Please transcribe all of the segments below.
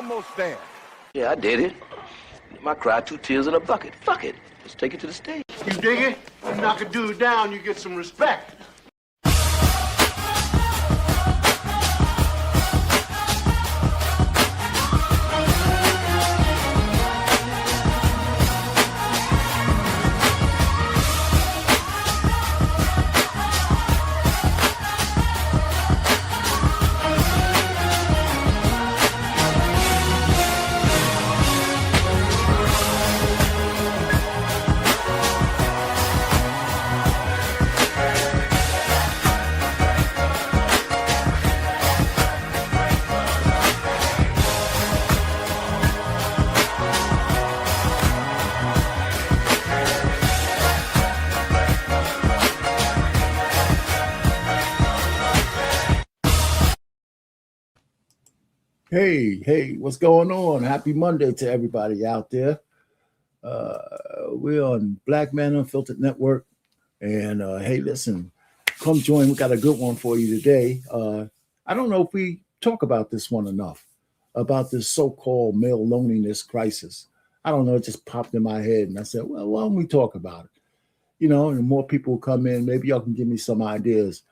almost there. Yeah, I did it. I cried 2 tears in a bucket. Fuck it. Let's take it to the stage. You dig it? You knock a dude down, you get some respect. Hey, what's going on? Happy Monday to everybody out there. We're on Black Man Unfiltered Network. And hey, listen, come join. We got a good one for you today. I don't know if we talk about this one enough, about this so-called male loneliness crisis. I don't know, it just popped in my head. And I said, well, why don't we talk about it? You know, and more people come in. Maybe y'all can give me some ideas.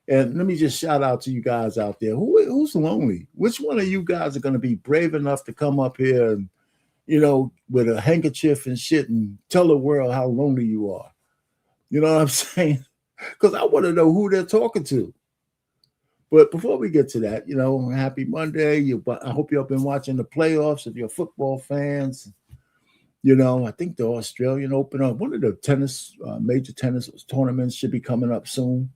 And let me just shout out to you guys out there. Who's lonely? Which one of you guys are going to be brave enough to come up here and, you know, with a handkerchief and shit and tell the world how lonely you are? You know what I'm saying? Because I want to know who they're talking to. But before we get to that, you know, happy Monday. I hope you've been watching the playoffs if you're football fans. You know, I think the Australian Open, one of the major tennis tournaments should be coming up soon.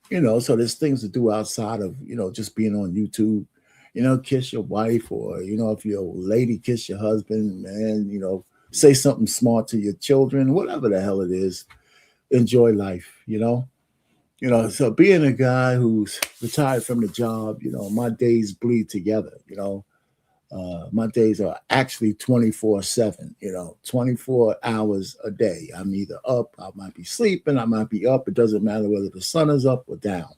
You know, so there's things to do outside of, you know, just being on YouTube. You know, kiss your wife, or, you know, if you're a lady, kiss your husband, man, you know, say something smart to your children, whatever the hell it is. Enjoy life, you know. You know, so being a guy who's retired from the job, you know, my days bleed together, you know. My days are actually 24/7, you know, 24 hours a day. I'm either up, I might be sleeping, I might be up. It doesn't matter whether the sun is up or down,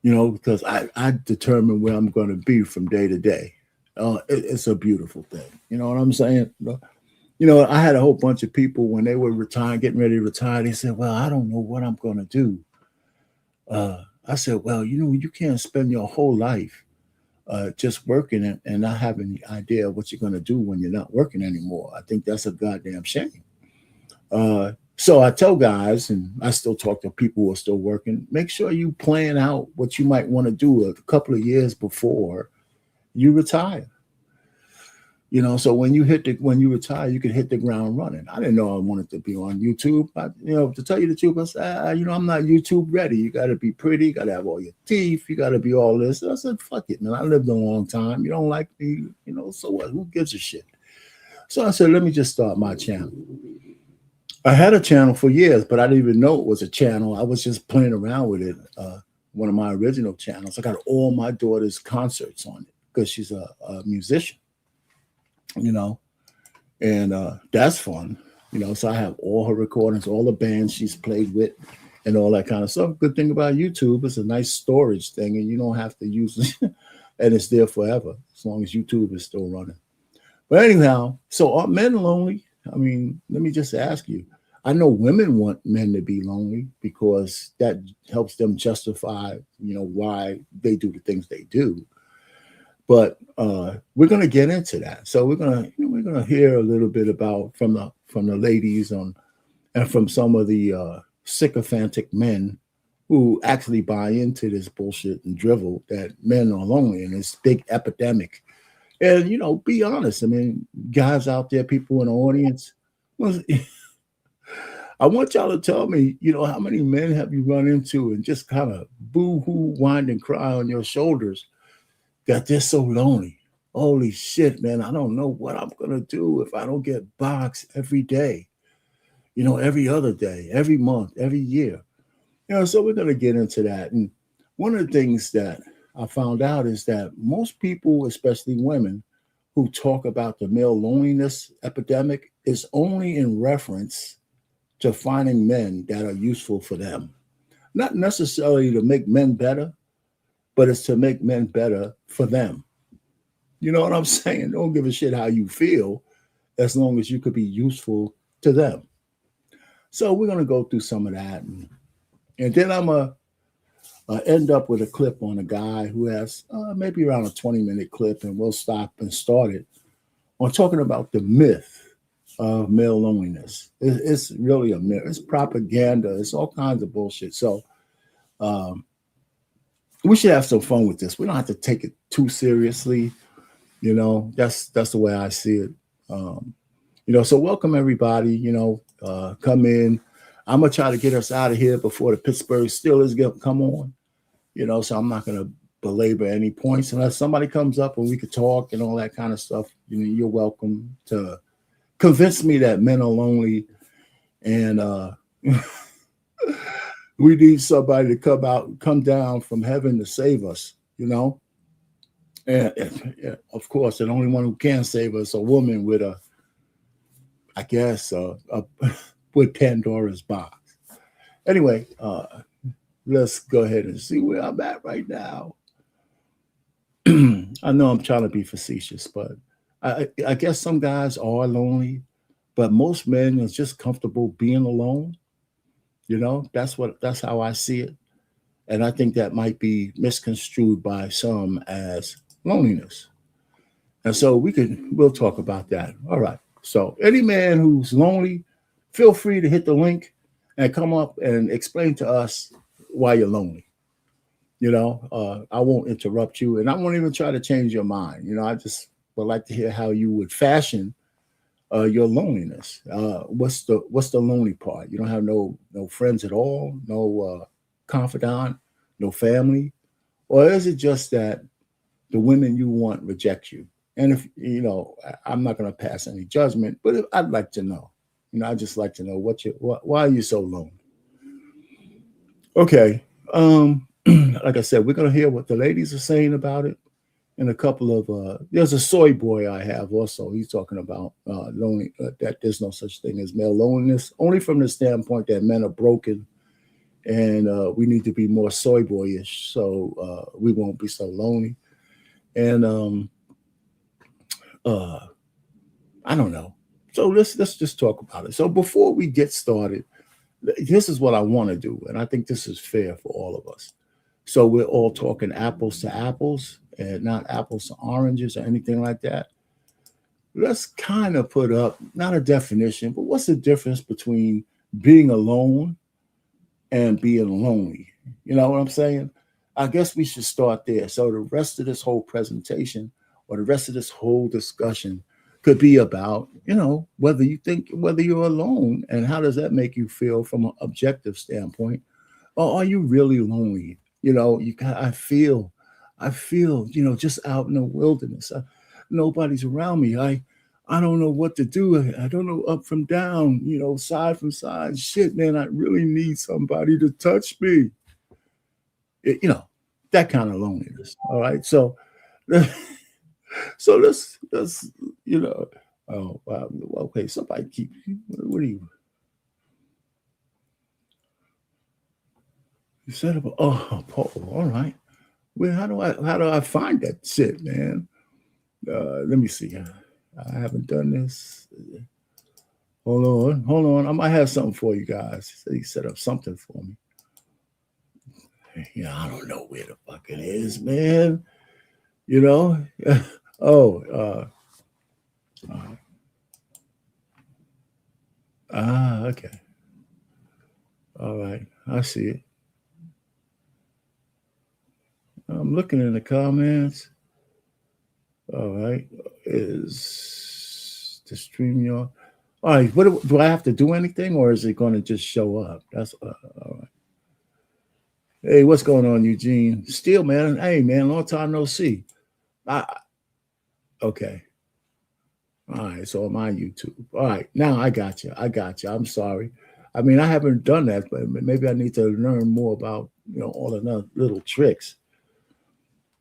you know, because I determine where I'm going to be from day to day. It's a beautiful thing. You know what I'm saying? You know, I had a whole bunch of people when they were retiring, getting ready to retire. They said, well, I don't know what I'm going to do. I said, well, you know, you can't spend your whole life just working and not having the idea of what you're going to do when you're not working anymore. I think that's a goddamn shame. So I tell guys, and I still talk to people who are still working, make sure you plan out what you might want to do a couple of years before you retire. You know, so when you retire, you can hit the ground running. I didn't know I wanted to be on YouTube. You know, to tell you the truth, I said, you know, I'm not YouTube ready. You got to be pretty. You got to have all your teeth. You got to be all this. I said, fuck it, man. I lived a long time. You don't like me, you know, so what? Who gives a shit? So I said, let me just start my channel. I had a channel for years, but I didn't even know it was a channel. I was just playing around with it. One of my original channels. I got all my daughter's concerts on it because she's a musician. You know, and that's fun, you know, so I have all her recordings, all the bands she's played with and all that kind of stuff. Good thing about YouTube, it's a nice storage thing and you don't have to use it and it's there forever as long as YouTube is still running. But anyhow, so are men lonely? I mean, let me just ask you. I know women want men to be lonely because that helps them justify, you know, why they do the things they do. But we're going to get into that. So we're going to hear a little bit about from the ladies and from some of the sycophantic men who actually buy into this bullshit and drivel that men are lonely and this big epidemic. And, you know, be honest. I mean, guys out there, people in the audience, I want y'all to tell me, you know, how many men have you run into and just kind of boo-hoo, whine and cry on your shoulders that they're so lonely. Holy shit, man. I don't know what I'm going to do if I don't get boxed every day, you know, every other day, every month, every year. You know, so we're going to get into that. And one of the things that I found out is that most people, especially women, who talk about the male loneliness epidemic is only in reference to finding men that are useful for them. Not necessarily to make men better, but it's to make men better for them. You know what I'm saying? Don't give a shit how you feel as long as you could be useful to them. So we're going to go through some of that. And then I'm going to end up with a clip on a guy who has maybe around a 20-minute clip, and we'll stop and start it on talking about the myth of male loneliness. It's really a myth. It's propaganda. It's all kinds of bullshit. So we should have some fun with this. We don't have to take it too seriously. You know, that's the way I see it. You know, so welcome everybody. You know, come in. I'm gonna try to get us out of here before the Pittsburgh Steelers come on. You know, so I'm not gonna belabor any points unless somebody comes up and we could talk and all that kind of stuff. You know, you're welcome to convince me that men are lonely, and we need somebody to come down from heaven to save us. You know, and of course, the only one who can save us, a woman with I guess, with Pandora's box. Anyway, let's go ahead and see where I'm at right now. I know I'm trying to be facetious, but I guess some guys are lonely, but most men are just comfortable being alone. You know, that's how I see it. And I think that might be misconstrued by some as loneliness. And so we'll talk about that. All right. So any man who's lonely, feel free to hit the link and come up and explain to us why you're lonely. You know, I won't interrupt you, and I won't even try to change your mind. You know, I just would like to hear how you would fashion your loneliness. What's the lonely part? You don't have no friends at all, no confidant, no family, or is it just that the women you want reject you? And if you know, I'm not going to pass any judgment, but I'd like to know. You know, I just like to know why are you so lonely? Okay. Like I said, we're going to hear what the ladies are saying about it, and a couple of there's a soy boy I have also. He's talking about lonely, that there's no such thing as male loneliness, only from the standpoint that men are broken, and we need to be more soy boyish so we won't be so lonely. And I don't know. So let's just talk about it. So before we get started, this is what I want to do, and I think this is fair for all of us. So we're all talking apples to apples and not apples to oranges or anything like that. Let's kind of put up, not a definition, but what's the difference between being alone and being lonely? You know what I'm saying? I guess we should start there. So the rest of this whole presentation or the rest of this whole discussion could be about, you know, whether you're alone and how does that make you feel from an objective standpoint, or are you really lonely? You know, I feel, you know, just out in the wilderness. Nobody's around me. I don't know what to do. I don't know up from down, you know, side from side. Shit, man, I really need somebody to touch me. You know, that kind of loneliness. All right. So, so let's you know, oh, wow. Okay. Somebody what are you? You said about, oh, Paul, all right. Well, how do I find that shit, man? Let me see. I haven't done this. Hold on. I might have something for you guys. He set up something for me. Yeah, I don't know where the fuck it is, man. You know? Okay. All right. I see it. I'm looking in the comments. All right. Is the stream your... All right. What do I have to do anything, or is it going to just show up? That's all right. Hey, what's going on, Eugene? Steel, man. Hey, man. Long time no see. Okay. All right. So I'm on YouTube. All right. Now I got you. I'm sorry. I mean, I haven't done that, but maybe I need to learn more about, you know, all the little tricks.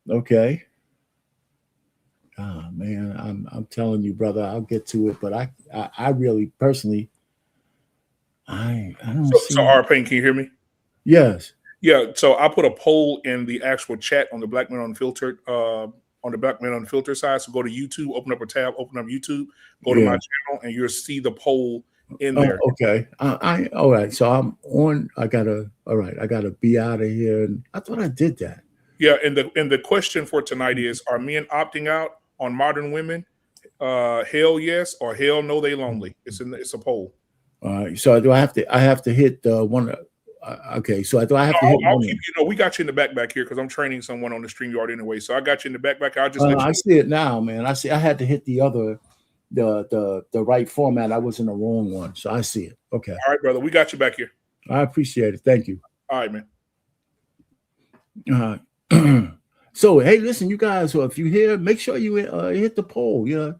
Okay. Ah, man, I'm telling you, brother, I'll get to it, but I really personally, I don't see. So R-Pain, can you hear me? Yes. Yeah. So I put a poll in the actual chat on the Black Man Unfiltered on on the Black Man Unfiltered side. So go to YouTube, open up a tab, open up YouTube, go to my channel, and you'll see the poll in there. Okay. I all right. So I'm on. I gotta be out of here. And I thought I did that. Yeah, and the question for tonight is: are men opting out on modern women? Hell yes or hell no, they lonely. It's a poll. All right. So do I have to hit one? Okay. So do I have to hit I'll one? keep we got you in the back here because I'm training someone on the StreamYard anyway. So I got you in the back. I'll just let you. I see it now, man. I see. I had to hit the other, the right format. I was in the wrong one, so I see it. Okay. All right, brother. We got you back here. I appreciate it. Thank you. All right, man. So hey, listen, you guys. If you hear, make sure you hit the poll. You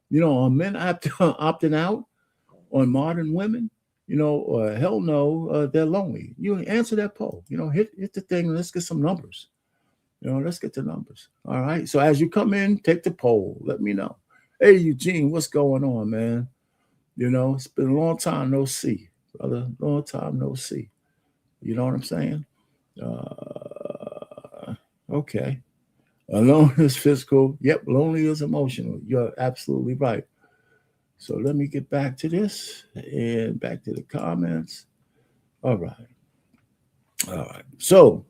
know, men opting out on modern women. You know, or hell no, they're lonely. You answer that poll. You know, hit the thing. And let's get some numbers. You know, let's get the numbers. All right. So as you come in, take the poll. Let me know. Hey, Eugene, what's going on, man? You know, it's been a long time no see, brother. Long time no see. You know what I'm saying? Okay. Alone is physical. Yep. Lonely is emotional. You're absolutely right. So let me get back to this and back to the comments. All right. So,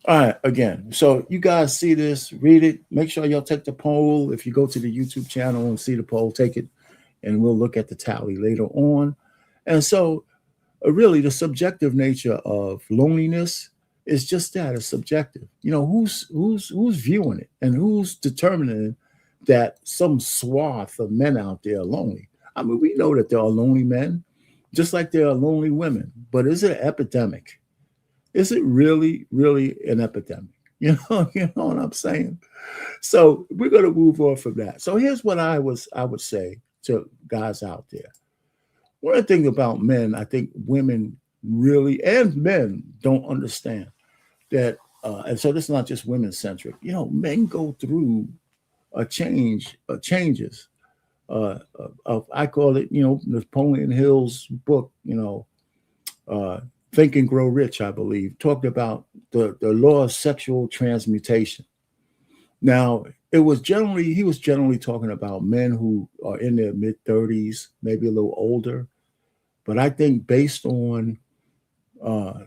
all right, again. So you guys see this, read it. Make sure y'all take the poll. If you go to the YouTube channel and see the poll, take it, and we'll look at the tally later on. And so really the subjective nature of loneliness is just that, it's subjective. You know, who's viewing it and who's determining that some swath of men out there are lonely. I mean, we know that there are lonely men, just like there are lonely women. But is it an epidemic? Is it really, really an epidemic? You know what I'm saying? So we're going to move on from that. So here's what I would say to guys out there. One of the things about men, I think women really and men don't understand that, and so this is not just women centric. You know, men go through changes. I call it, you know, Napoleon Hill's book, you know, Think and Grow Rich, I believe, talked about the law of sexual transmutation. Now, he was generally talking about men who are in their mid-30s, maybe a little older. But I think based on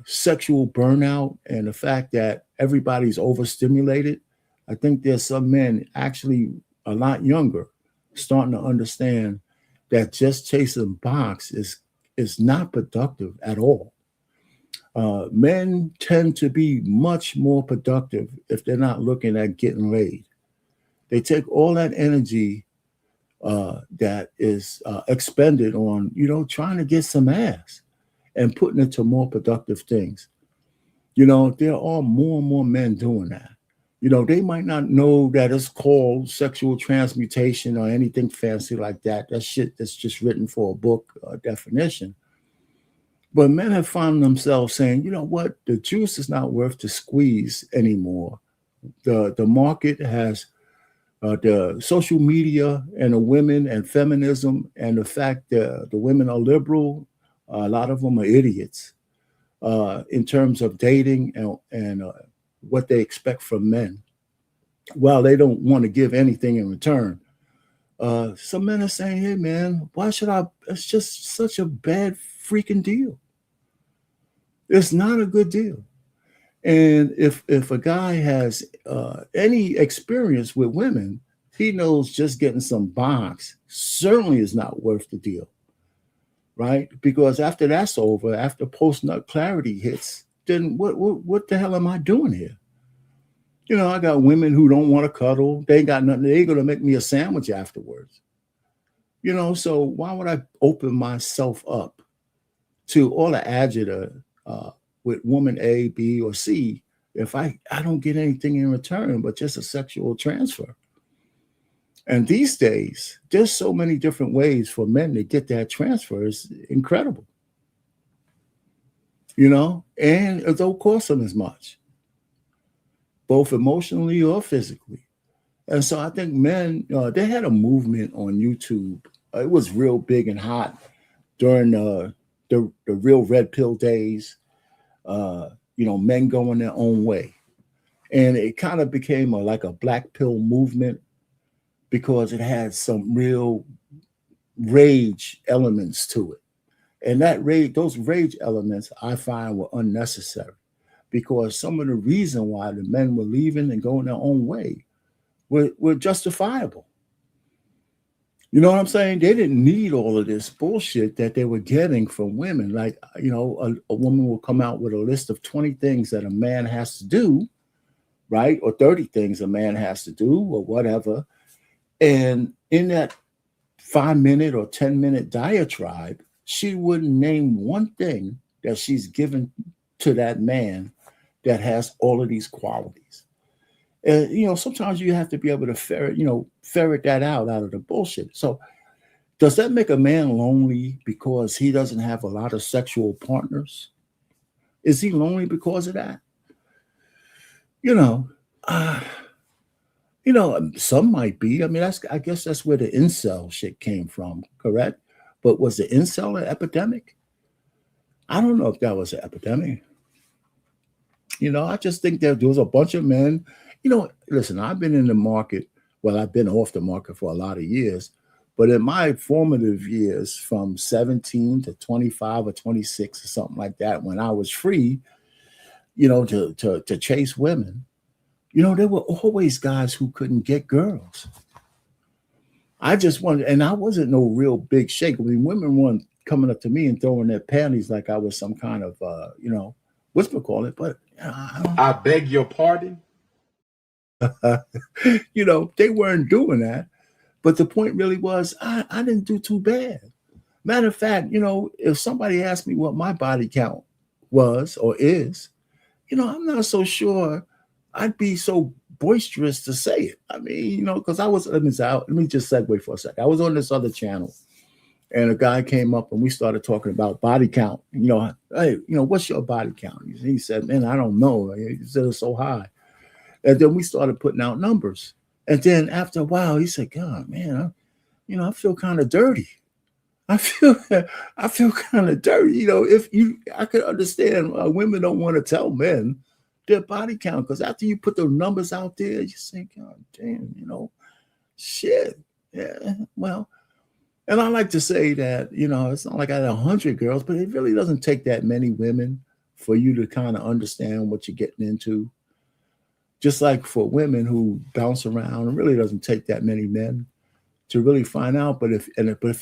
sexual burnout and the fact that everybody's overstimulated, I think there's some men actually a lot younger starting to understand that just chasing box is not productive at all. Men tend to be much more productive if they're not looking at getting laid. They take all that energy that is expended on, you know, trying to get some ass and putting it to more productive things. You know, there are more and more men doing that. You know, they might not know that it's called sexual transmutation or anything fancy like that. That shit that's just written for a book definition. But men have found themselves saying, you know what, the juice is not worth the squeeze anymore. The market has the social media and the women and feminism and the fact that the women are liberal. A lot of them are idiots in terms of dating and what they expect from men. While they don't want to give anything in return. Some men are saying, hey, man, why should I? It's just such a bad freaking deal. It's not a good deal. And if a guy has any experience with women, he knows just getting some box certainly is not worth the deal, right? Because after that's over, after post-nut clarity hits, then what the hell am I doing here? You know, I got women who don't want to cuddle. They ain't got nothing. They're going to make me a sandwich afterwards. You know, so why would I open myself up to all the agita with woman A, B, or C if I don't get anything in return but just a sexual transfer? And these days, there's so many different ways for men to get that transfer. It's incredible. You know, and it don't cost them as much, both emotionally or physically. And so I think men, they had a movement on YouTube. It was real big and hot during the real red pill days, you know, men going their own way. And it kind of became like a black pill movement because it had some real rage elements to it. And those rage elements I find were unnecessary because some of the reason why the men were leaving and going their own way were justifiable. You know what I'm saying? They didn't need all of this bullshit that they were getting from women. Like, a woman will come out with a list of 20 things that a man has to do, right? Or 30 things a man has to do or whatever. And in that 5-minute or 10-minute diatribe, she wouldn't name one thing that she's given to that man that has all of these qualities. And, sometimes you have to be able to ferret that out of the bullshit. So does that make a man lonely because he doesn't have a lot of sexual partners? Is he lonely because of that? Some might be. I mean, I guess that's where the incel shit came from, correct? But was the incel an epidemic? I don't know if that was an epidemic. I just think that there was a bunch of men. Listen, I've been in the market. Well, I've been off the market for a lot of years. But in my formative years, from 17 to 25 or 26 or something like that, when I was free, to chase women, there were always guys who couldn't get girls. I just wanted, and I wasn't no real big shake. I mean, women weren't coming up to me and throwing their panties like I was some kind of, whatchamacallit, but I beg your pardon? They weren't doing that. But the point really was, I didn't do too bad. Matter of fact, if somebody asked me what my body count was or is, I'm not so sure I'd be so boisterous to say it. I mean, because let me just segue for a second. I was on this other channel and a guy came up and we started talking about body count. Hey, what's your body count? He said, man, I don't know. He said it's so high. And then we started putting out numbers. And then after a while, he said, God, man, I feel kind of dirty. I feel kind of dirty. I could understand women don't want to tell men their body count, because after you put the numbers out there, you say, God damn, shit. Yeah, well, and I like to say that, it's not like I had 100 girls, but it really doesn't take that many women for you to kind of understand what you're getting into. Just like for women who bounce around, it really doesn't take that many men to really find out. But if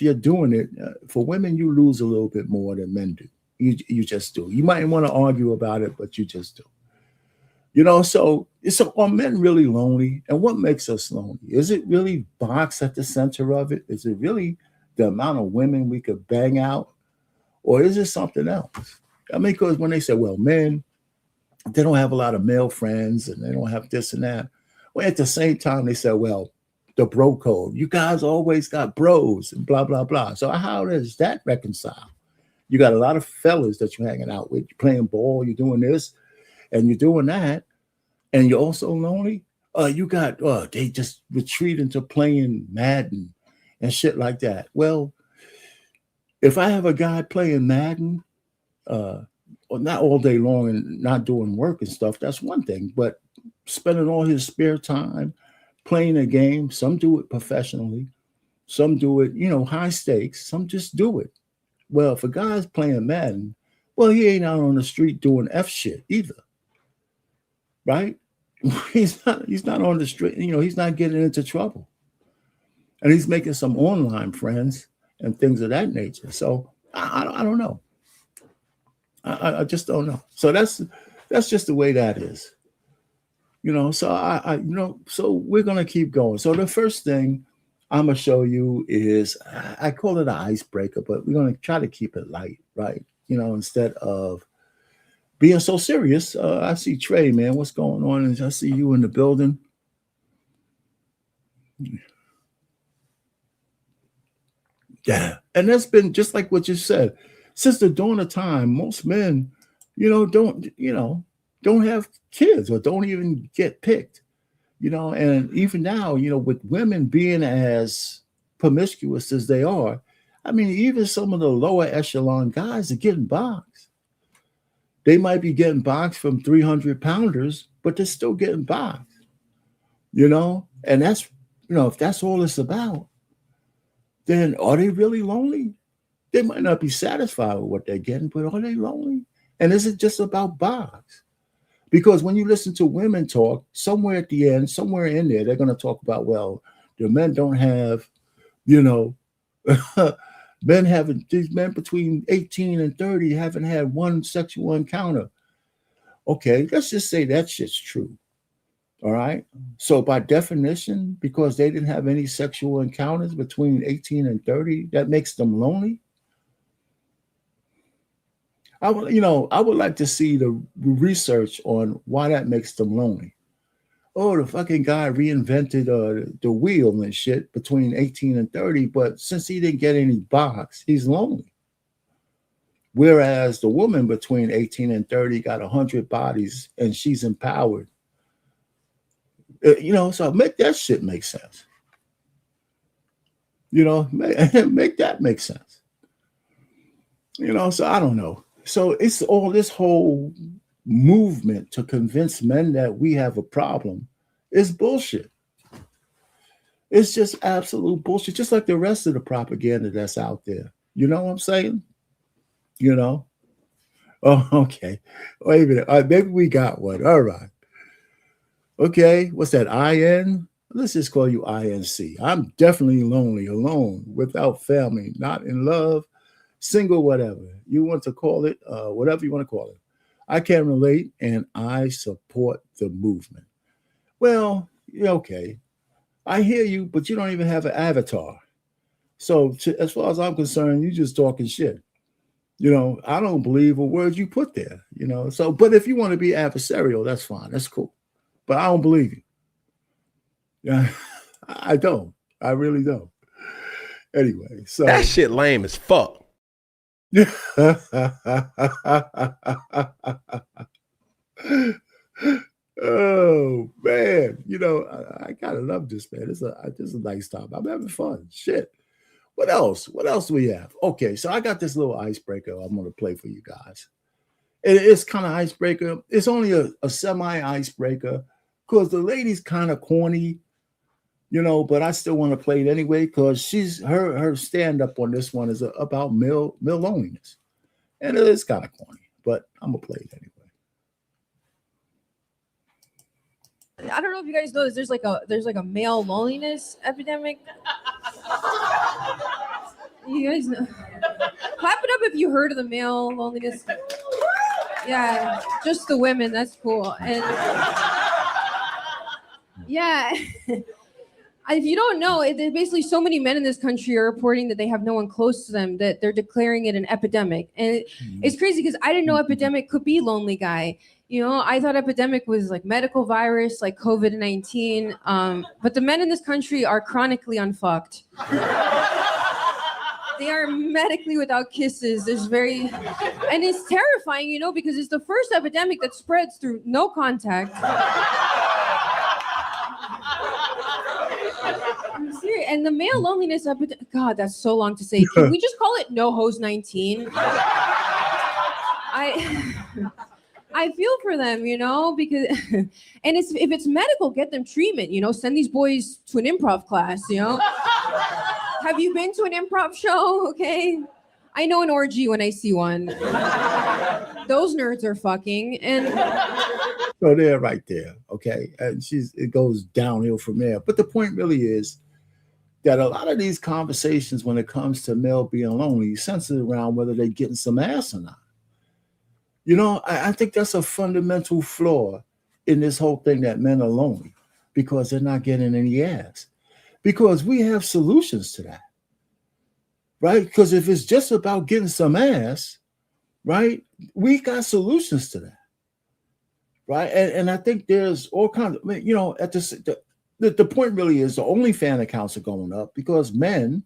you're doing it, for women, you lose a little bit more than men do. You just do. You might want to argue about it, but you just do. So are men really lonely? And what makes us lonely? Is it really box at the center of it? Is it really the amount of women we could bang out? Or is it something else? I mean, because when they say, well, men, they don't have a lot of male friends and they don't have this and that. Well, at the same time, they say, well, the bro code, you guys always got bros and blah, blah, blah. So how does that reconcile? You got a lot of fellas that you're hanging out with. You're playing ball, you're doing this, and you're doing that, and you're also lonely. They just retreat into playing Madden and shit like that. Well, if I have a guy playing Madden, not all day long and not doing work and stuff, that's one thing. But spending all his spare time playing a game, some do it professionally, some do it, high stakes, some just do it. Well, if a guy's playing Madden, well, he ain't out on the street doing F shit either. Right? He's not on the street, he's not getting into trouble. And he's making some online friends and things of that nature. So I don't know. I just don't know. So that's just the way that is. So so we're gonna keep going. So the first thing I'm gonna show you is, I call it an icebreaker, but we're gonna try to keep it light, right? Instead of being so serious. I see Trey, man. What's going on? And I see you in the building. Yeah, and that's been just like what you said. Since the dawn of time, most men, don't have kids or don't even get picked, and even now, with women being as promiscuous as they are, I mean, even some of the lower echelon guys are getting boxed. They might be getting boxed from 300 pounders, but they're still getting by, you know? And that's, you know, if that's all it's about, then are they really lonely? They might not be satisfied with what they're getting, but are they lonely? And is it just about bars? Because when you listen to women talk, somewhere at the end, somewhere in there, they're going to talk about, well, the men don't have, you know, these men between 18 and 30 haven't had one sexual encounter. Okay, let's just say that shit's true. All right. So by definition, because they didn't have any sexual encounters between 18 and 30, that makes them lonely. I would like to see the research on why that makes them lonely. Oh, the fucking guy reinvented the wheel and shit between 18 and 30, but since he didn't get any box, he's lonely. Whereas the woman between 18 and 30 got 100 bodies and she's empowered. So make that shit make sense. Make that make sense. So I don't know. So it's all this whole movement to convince men that we have a problem is bullshit. It's just absolute bullshit, just like the rest of the propaganda that's out there. You know what I'm saying? Oh, okay. Wait a minute. Maybe we got one. All right. Okay. What's that? IN? Let's just call you INC. I'm definitely lonely, alone, without family, not in love, single, whatever you want to call it, whatever you want to call it. I can relate, and I support the movement. Well, okay. I hear you, but you don't even have an avatar. So as far as I'm concerned, you're just talking shit. I don't believe a word you put there, So, but if you want to be adversarial, that's fine. That's cool. But I don't believe you. Yeah, I don't. I really don't. Anyway, so that shit lame as fuck. Oh man, I gotta love this, man. This is a nice time. I'm having fun. Shit. What else? What else do we have? Okay, so I got this little icebreaker I'm gonna play for you guys. It's kind of icebreaker. It's only a semi icebreaker because the lady's kind of corny, but I still want to play it anyway because her stand up on this one is about male loneliness, and it is kind of corny, but I'm gonna play it anyway. I don't know if you guys know this. There's like a male loneliness epidemic. You guys know? Clap it up if you heard of the male loneliness. Yeah, just the women. That's cool. And yeah, if you don't know, basically so many men in this country are reporting that they have no one close to them, that they're declaring it an epidemic. And it's crazy because I didn't know epidemic could be lonely guy. I thought epidemic was like medical virus, like COVID-19. But the men in this country are chronically unfucked. They are medically without kisses. And it's terrifying, because it's the first epidemic that spreads through no contact. I'm serious. And the male loneliness epidemic, God, that's so long to say. Can we just call it no host 19? I feel for them, because, and if it's medical, get them treatment, send these boys to an improv class, Have you been to an improv show? Okay. I know an orgy when I see one. Those nerds are fucking. And so they're right there. Okay. And it goes downhill from there. But the point really is that a lot of these conversations, when it comes to male being lonely, centered around whether they're getting some ass or not. I think that's a fundamental flaw in this whole thing that men are lonely because they're not getting any ass. Because we have solutions to that, right? Because if it's just about getting some ass, right, we got solutions to that, right? And I think there's all kinds of, at the point really is the OnlyFans accounts are going up because men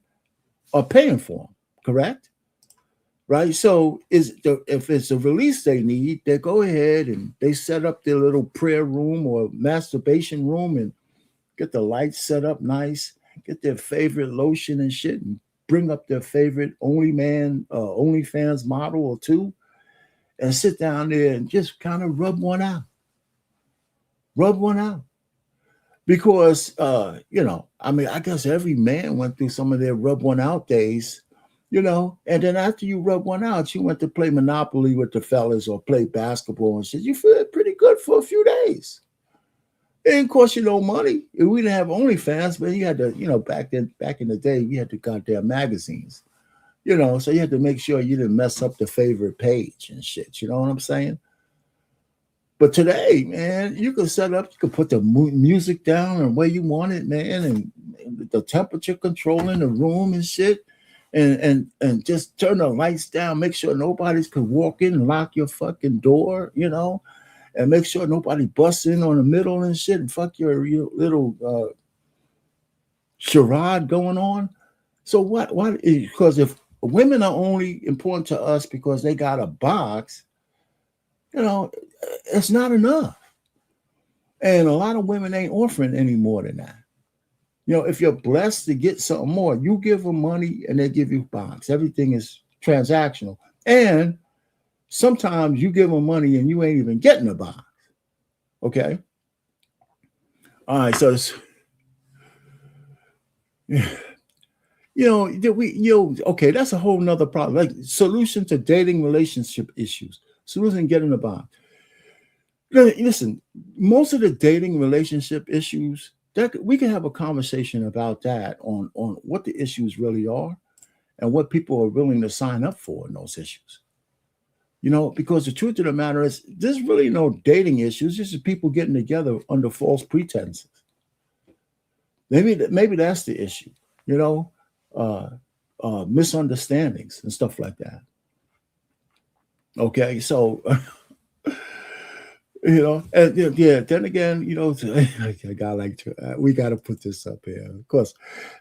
are paying for them, correct? Right? So if it's a release they need, they go ahead and they set up their little prayer room or masturbation room and get the lights set up nice, get their favorite lotion and shit, and bring up their favorite OnlyFans model or two, and sit down there and just kind of rub one out. Rub one out. Because I mean, I guess every man went through some of their rub one out days, and then after you rub one out, you went to play Monopoly with the fellas or play basketball and shit. You feel pretty good for a few days. It didn't cost you no money. We didn't have OnlyFans, but you had to, back in the day, we had the goddamn magazines, so you had to make sure you didn't mess up the favorite page and shit. You know what I'm saying? But today, man, you can set up, you can put the music down and where you want it, man, and the temperature control in the room and shit, and just turn the lights down, make sure nobody's could walk in and lock your fucking door, and make sure nobody busts in on the middle and shit and fuck your little charade going on. So what? Because if women are only important to us because they got a box, it's not enough. And a lot of women ain't offering any more than that. If you're blessed to get something more, you give them money and they give you box. Everything is transactional. And sometimes you give them money and you ain't even getting a box. Okay. All right. So it's, okay, that's a whole nother problem. Like solution to dating relationship issues. Solution getting a box. Listen, most of the dating relationship issues, that we can have a conversation about that on what the issues really are and what people are willing to sign up for in those issues. Because the truth of the matter is there's really no dating issues. This is people getting together under false pretenses. Maybe that's the issue, misunderstandings and stuff like that. Okay, so and then again, we got to put this up here. Of course,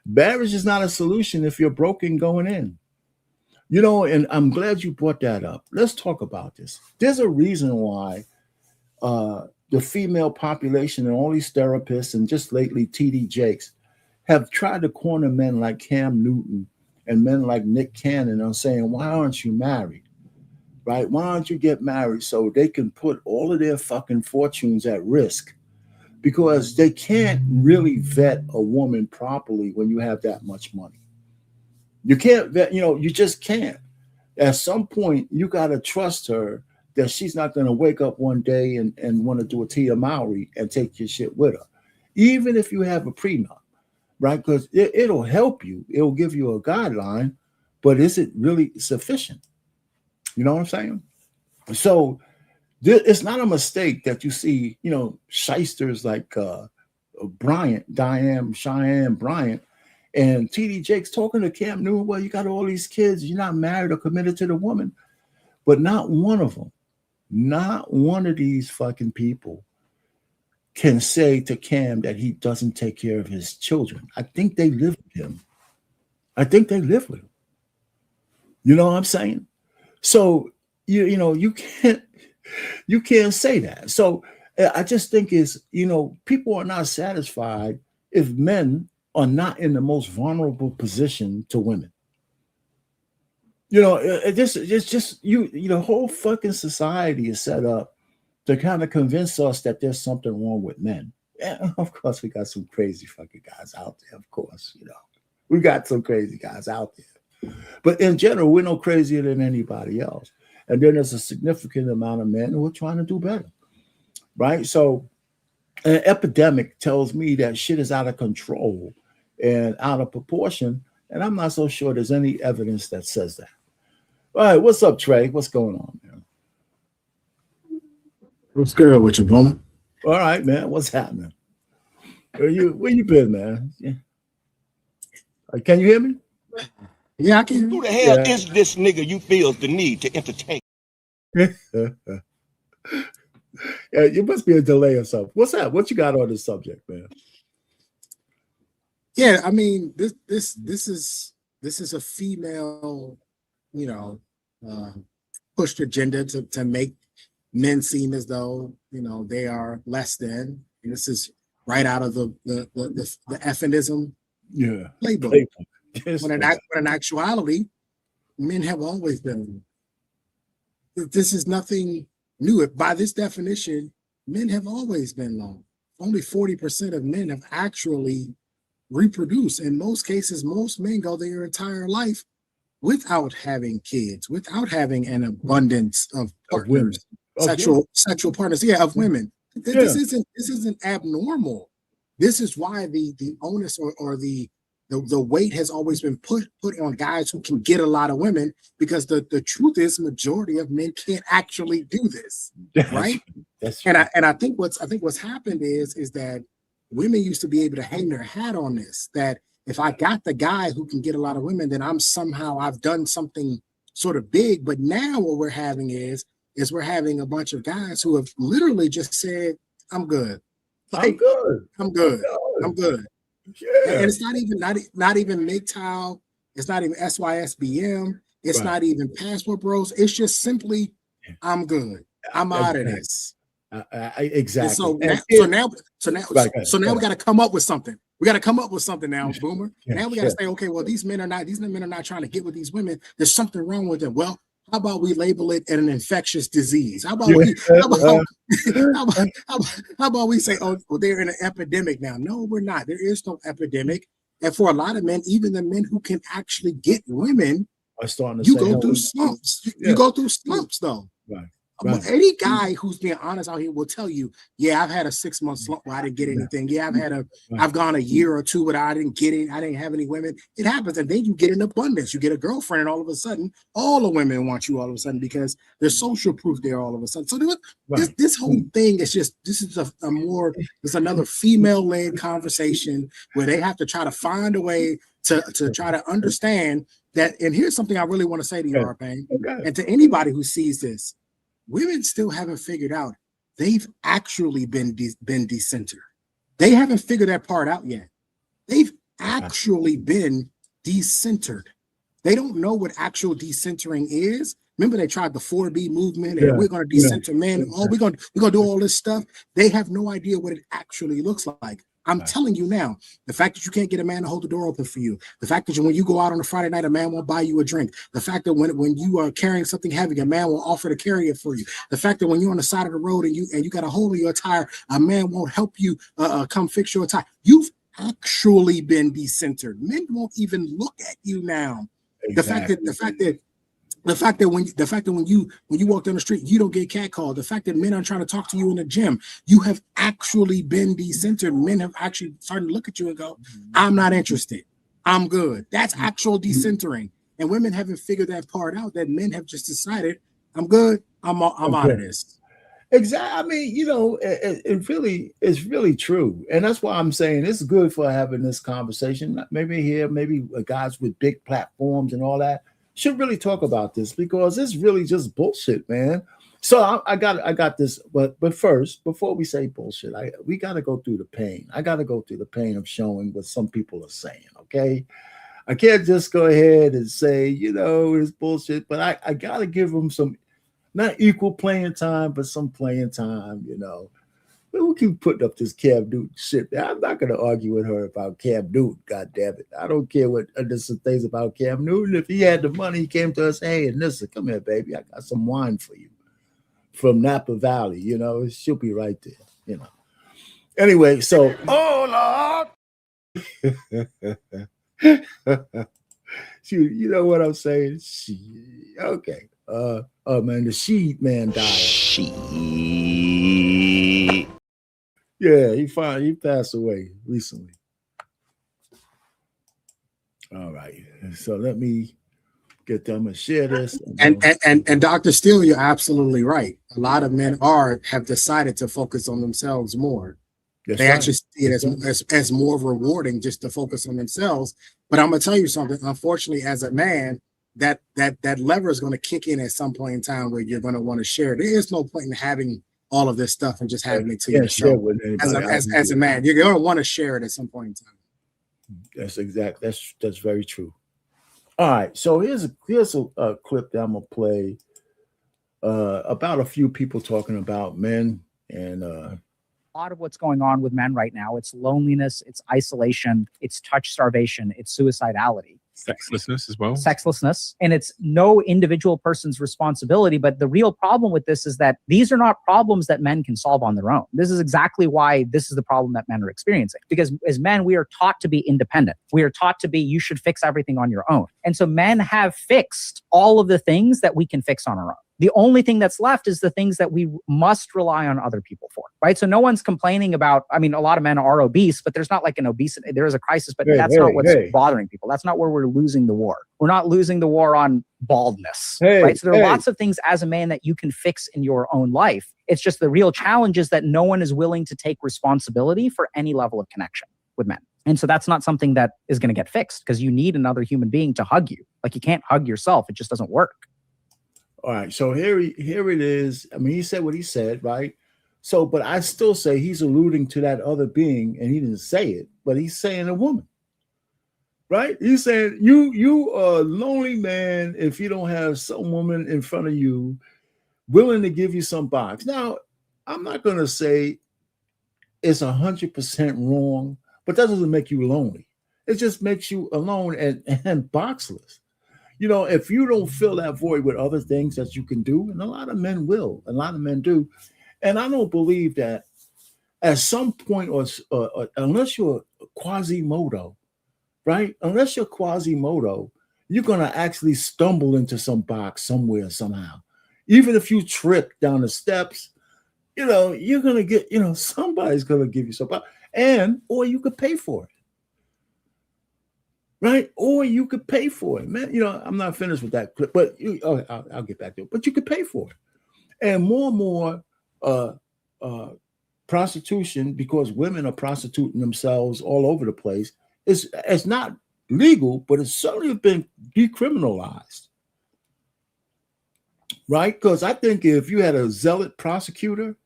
marriage is not a solution if you're broken going in. And I'm glad you brought that up. Let's talk about this. There's a reason why the female population and all these therapists and just lately TD Jakes have tried to corner men like Cam Newton and men like Nick Cannon on saying, why aren't you married? Right? Why don't you get married so they can put all of their fucking fortunes at risk? Because they can't really vet a woman properly when you have that much money. You can't vet, you just can't. At some point, you got to trust her that she's not going to wake up one day and want to do a Tia Mowry and take your shit with her. Even if you have a prenup, right? Because it'll help you. It'll give you a guideline, but is it really sufficient? You know what I'm saying? So it's not a mistake that you see, shysters like Cheyenne Bryant, and TD Jakes talking to Cam Newton. Well, you got all these kids. You're not married or committed to the woman. But not one of them, not one of these fucking people can say to Cam that he doesn't take care of his children. I think they live with him. You know what I'm saying? So you can't say that. So I just think people are not satisfied if men are not in the most vulnerable position to women. It's just whole fucking society is set up to kind of convince us that there's something wrong with men. And of course, we got some crazy fucking guys out there. Of course, we got some crazy guys out there. But in general, we're no crazier than anybody else. And then there's a significant amount of men who are trying to do better, right? So an epidemic tells me that shit is out of control and out of proportion. And I'm not so sure there's any evidence that says that. All right, what's up, Trey? What's going on, man? What's good with you, Boomer? All right, man. What's happening? Where you been, man? Yeah. Can you hear me? Yeah, I can. Who the hell is this nigga you feel the need to entertain? Yeah, it must be a delay or something. What's that? What you got on this subject, man? Yeah, I mean, this is a female, pushed agenda to make men seem as though they are less than. And this is right out of the effinism playbook. When in actuality, men have always been. This is nothing new. By this definition, men have always been lonely. Only 40% of men have actually reproduced. In most cases, most men go their entire life without having kids, without having an abundance of partners, sexual partners, of women. This isn't abnormal. This is why the onus or the weight has always been put on guys who can get a lot of women, because the truth is majority of men can't actually do this, right? I think what's happened is that women used to be able to hang their hat on this, that if I got the guy who can get a lot of women, then I've done something sort of big. But now what we're having is we're having a bunch of guys who have literally just said, I'm good. Like, I'm good. Yeah. And it's not even MGTOW. It's not even SYSBM. It's not even Passport Bros. It's just simply, I'm good. I'm out of this. Exactly. So now we got to come up with something. We got to come up with something now, Boomer. Now we got to say, okay, well, these men are not trying to get with these women. There's something wrong with them. Well, how about we label it an infectious disease? How about we say, oh, well, they're in an epidemic now? No, we're not. There is no epidemic. And for a lot of men, even the men who can actually get women, you go through slumps. You go through slumps, though. Right. Any guy who's being honest out here will tell you, I've had a 6-month slump where I didn't get anything. I've gone a year or two where I didn't get it. I didn't have any women. It happens. And then you get in abundance. You get a girlfriend, and all of a sudden, all the women want you all of a sudden because there's social proof there all of a sudden. So this whole thing is just, it's another female-led conversation where they have to try to find a way to try to understand that. And here's something I really want to say to you, Arpain, and to anybody who sees this. Women still haven't figured out they've actually been decentered. They haven't figured that part out yet. They've actually been decentered. They don't know what actual decentering is. Remember, they tried the 4B movement, and we're going to decenter men. Oh, we're going to do all this stuff. They have no idea what it actually looks like. I'm telling you now, the fact that you can't get a man to hold the door open for you, the fact that when you go out on a Friday night, a man won't buy you a drink, the fact that when you are carrying something heavy, a man will offer to carry it for you, the fact that when you're on the side of the road and you got a hole in your tire, a man won't help you come fix your tire. You've actually been decentered. Men won't even look at you now. Exactly. The fact that when you walk down the street, you don't get catcalled. The fact that men are trying to talk to you in the gym, you have actually been decentered. Men have actually started to look at you and go, I'm not interested. I'm good. That's actual decentering. And women haven't figured that part out, that men have just decided, I'm good. I'm out of this. Exactly. I mean, it's really true. And that's why I'm saying it's good for having this conversation. Maybe guys with big platforms and all that should really talk about this, because it's really just bullshit, man. So I got this, but first, before we say bullshit, we got to go through the pain. I got to go through the pain of showing what some people are saying. Okay, I can't just go ahead and say it's bullshit, but I got to give them some, not equal playing time, but some playing time. We'll keep putting up this Cam Newton shit. I'm not going to argue with her about Cam Newton, God damn it. I don't care what there's some things about Cam Newton. If he had the money, he came to us, hey, and listen, come here, baby. I got some wine for you from Napa Valley. She'll be right there, Anyway, so, oh, Lord. You know what I'm saying? Okay. Man, the sheet man died. Yeah, he passed away recently. All right. So let me get them to share this. And Dr. Steele, you're absolutely right. A lot of men have decided to focus on themselves more. They actually see it as more rewarding just to focus on themselves. But I'm gonna tell you something. Unfortunately, as a man, that lever is going to kick in at some point in time where you're going to want to share. There is no point in having all of this stuff and just having it to yourself. As a man, you're going to want to share it at some point in time. That's very true. All right, so here's a clip that I'm gonna play about a few people talking about men and a lot of what's going on with men right now. It's loneliness, it's isolation, it's touch starvation, it's suicidality. Sexlessness as well. Sexlessness, and it's no individual person's responsibility. But the real problem with this is that these are not problems that men can solve on their own. This is exactly why this is the problem that men are experiencing. Because as men, we are taught to be independent. We are taught to be, you should fix everything on your own. And so men have fixed all of the things that we can fix on our own. The only thing that's left is the things that we must rely on other people for, right? So no one's complaining about, I mean, a lot of men are obese, but there's not like an obesity, there is a crisis, but that's not what's bothering people. That's not where we're losing the war. We're not losing the war on baldness, right? So there are lots of things as a man that you can fix in your own life. It's just the real challenge is that no one is willing to take responsibility for any level of connection with men. And so that's not something that is going to get fixed because you need another human being to hug you. Like you can't hug yourself. It just doesn't work. All right, so here it is. I mean, he said what he said, right? So, but I still say he's alluding to that other being, and he didn't say it, but he's saying a woman, right? He's saying you are a lonely man if you don't have some woman in front of you willing to give you some box. Now, I'm not going to say it's 100% wrong, but that doesn't make you lonely. It just makes you alone and boxless. You know, if you don't fill that void with other things that you can do, and a lot of men will, a lot of men do, and I don't believe that at some point, or unless you're Quasimodo, right? Unless you're Quasimodo, you're going to actually stumble into some box somewhere, somehow. Even if you trip down the steps, you know, you're going to get, you know, somebody's going to give you some box, or you could pay for it. Right? Or you could pay for it, man. You know, I'm not finished with that clip, but I'll get back to it. But you could pay for it. And more prostitution, because women are prostituting themselves all over the place, it's not legal, but it's certainly been decriminalized. Right? Because I think if you had a zealot prosecutor,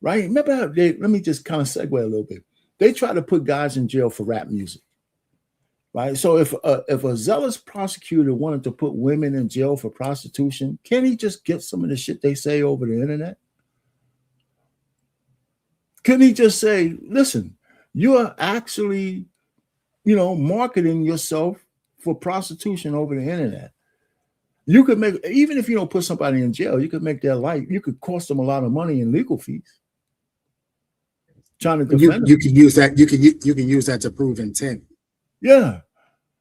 right? Remember how let me just kind of segue a little bit. They try to put guys in jail for rap music. Right. So if a zealous prosecutor wanted to put women in jail for prostitution, can he just get some of the shit they say over the internet? Can he just say, listen, you are actually, you know, marketing yourself for prostitution over the internet? You could make, even if you don't put somebody in jail, you could make their life, you could cost them a lot of money in legal fees. Trying to defend you can use that, you can use that to prove intent. Yeah.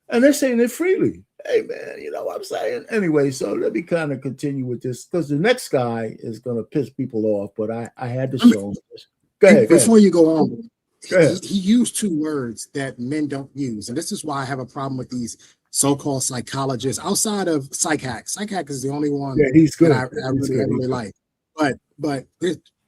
And they're saying it freely. Hey, man, you know what I'm saying? Anyway, so let me kind of continue with this because the next guy is going to piss people off, but I had to show him this. Go ahead. Before you go on, he used two words that men don't use. And this is why I have a problem with these so-called psychologists outside of psych hack. Psych hack is the only one he's good. that I really like. But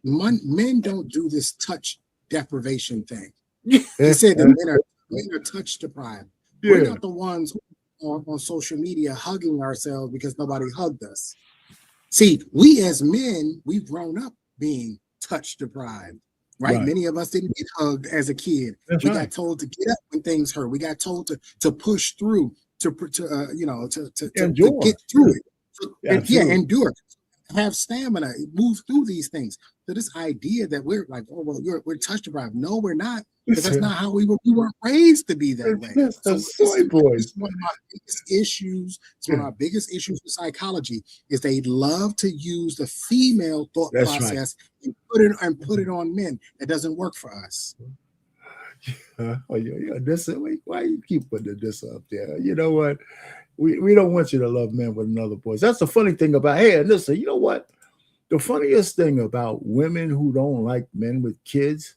men don't do this touch deprivation thing. He said that men are touch deprived. We're not the ones on social media hugging ourselves because nobody hugged us. See, we as men, we've grown up being touch deprived, right? Many of us didn't get hugged as a kid. We got told to get up when things hurt. We got told to push through, to get through it. Endure. Have stamina, move through these things. So this idea that we're like, oh well, we're touch deprived. No, we're not. Because that's not how we weren't raised to be that way. It's one of my biggest issues. It's one of our biggest issues with psychology is they love to use the female thought process and put it on men. It doesn't work for us. Why you keep putting this up there? You know what? We don't want you to love men with another boys. That's the funny thing about, hey, and listen, you know what? The funniest thing about women who don't like men with kids,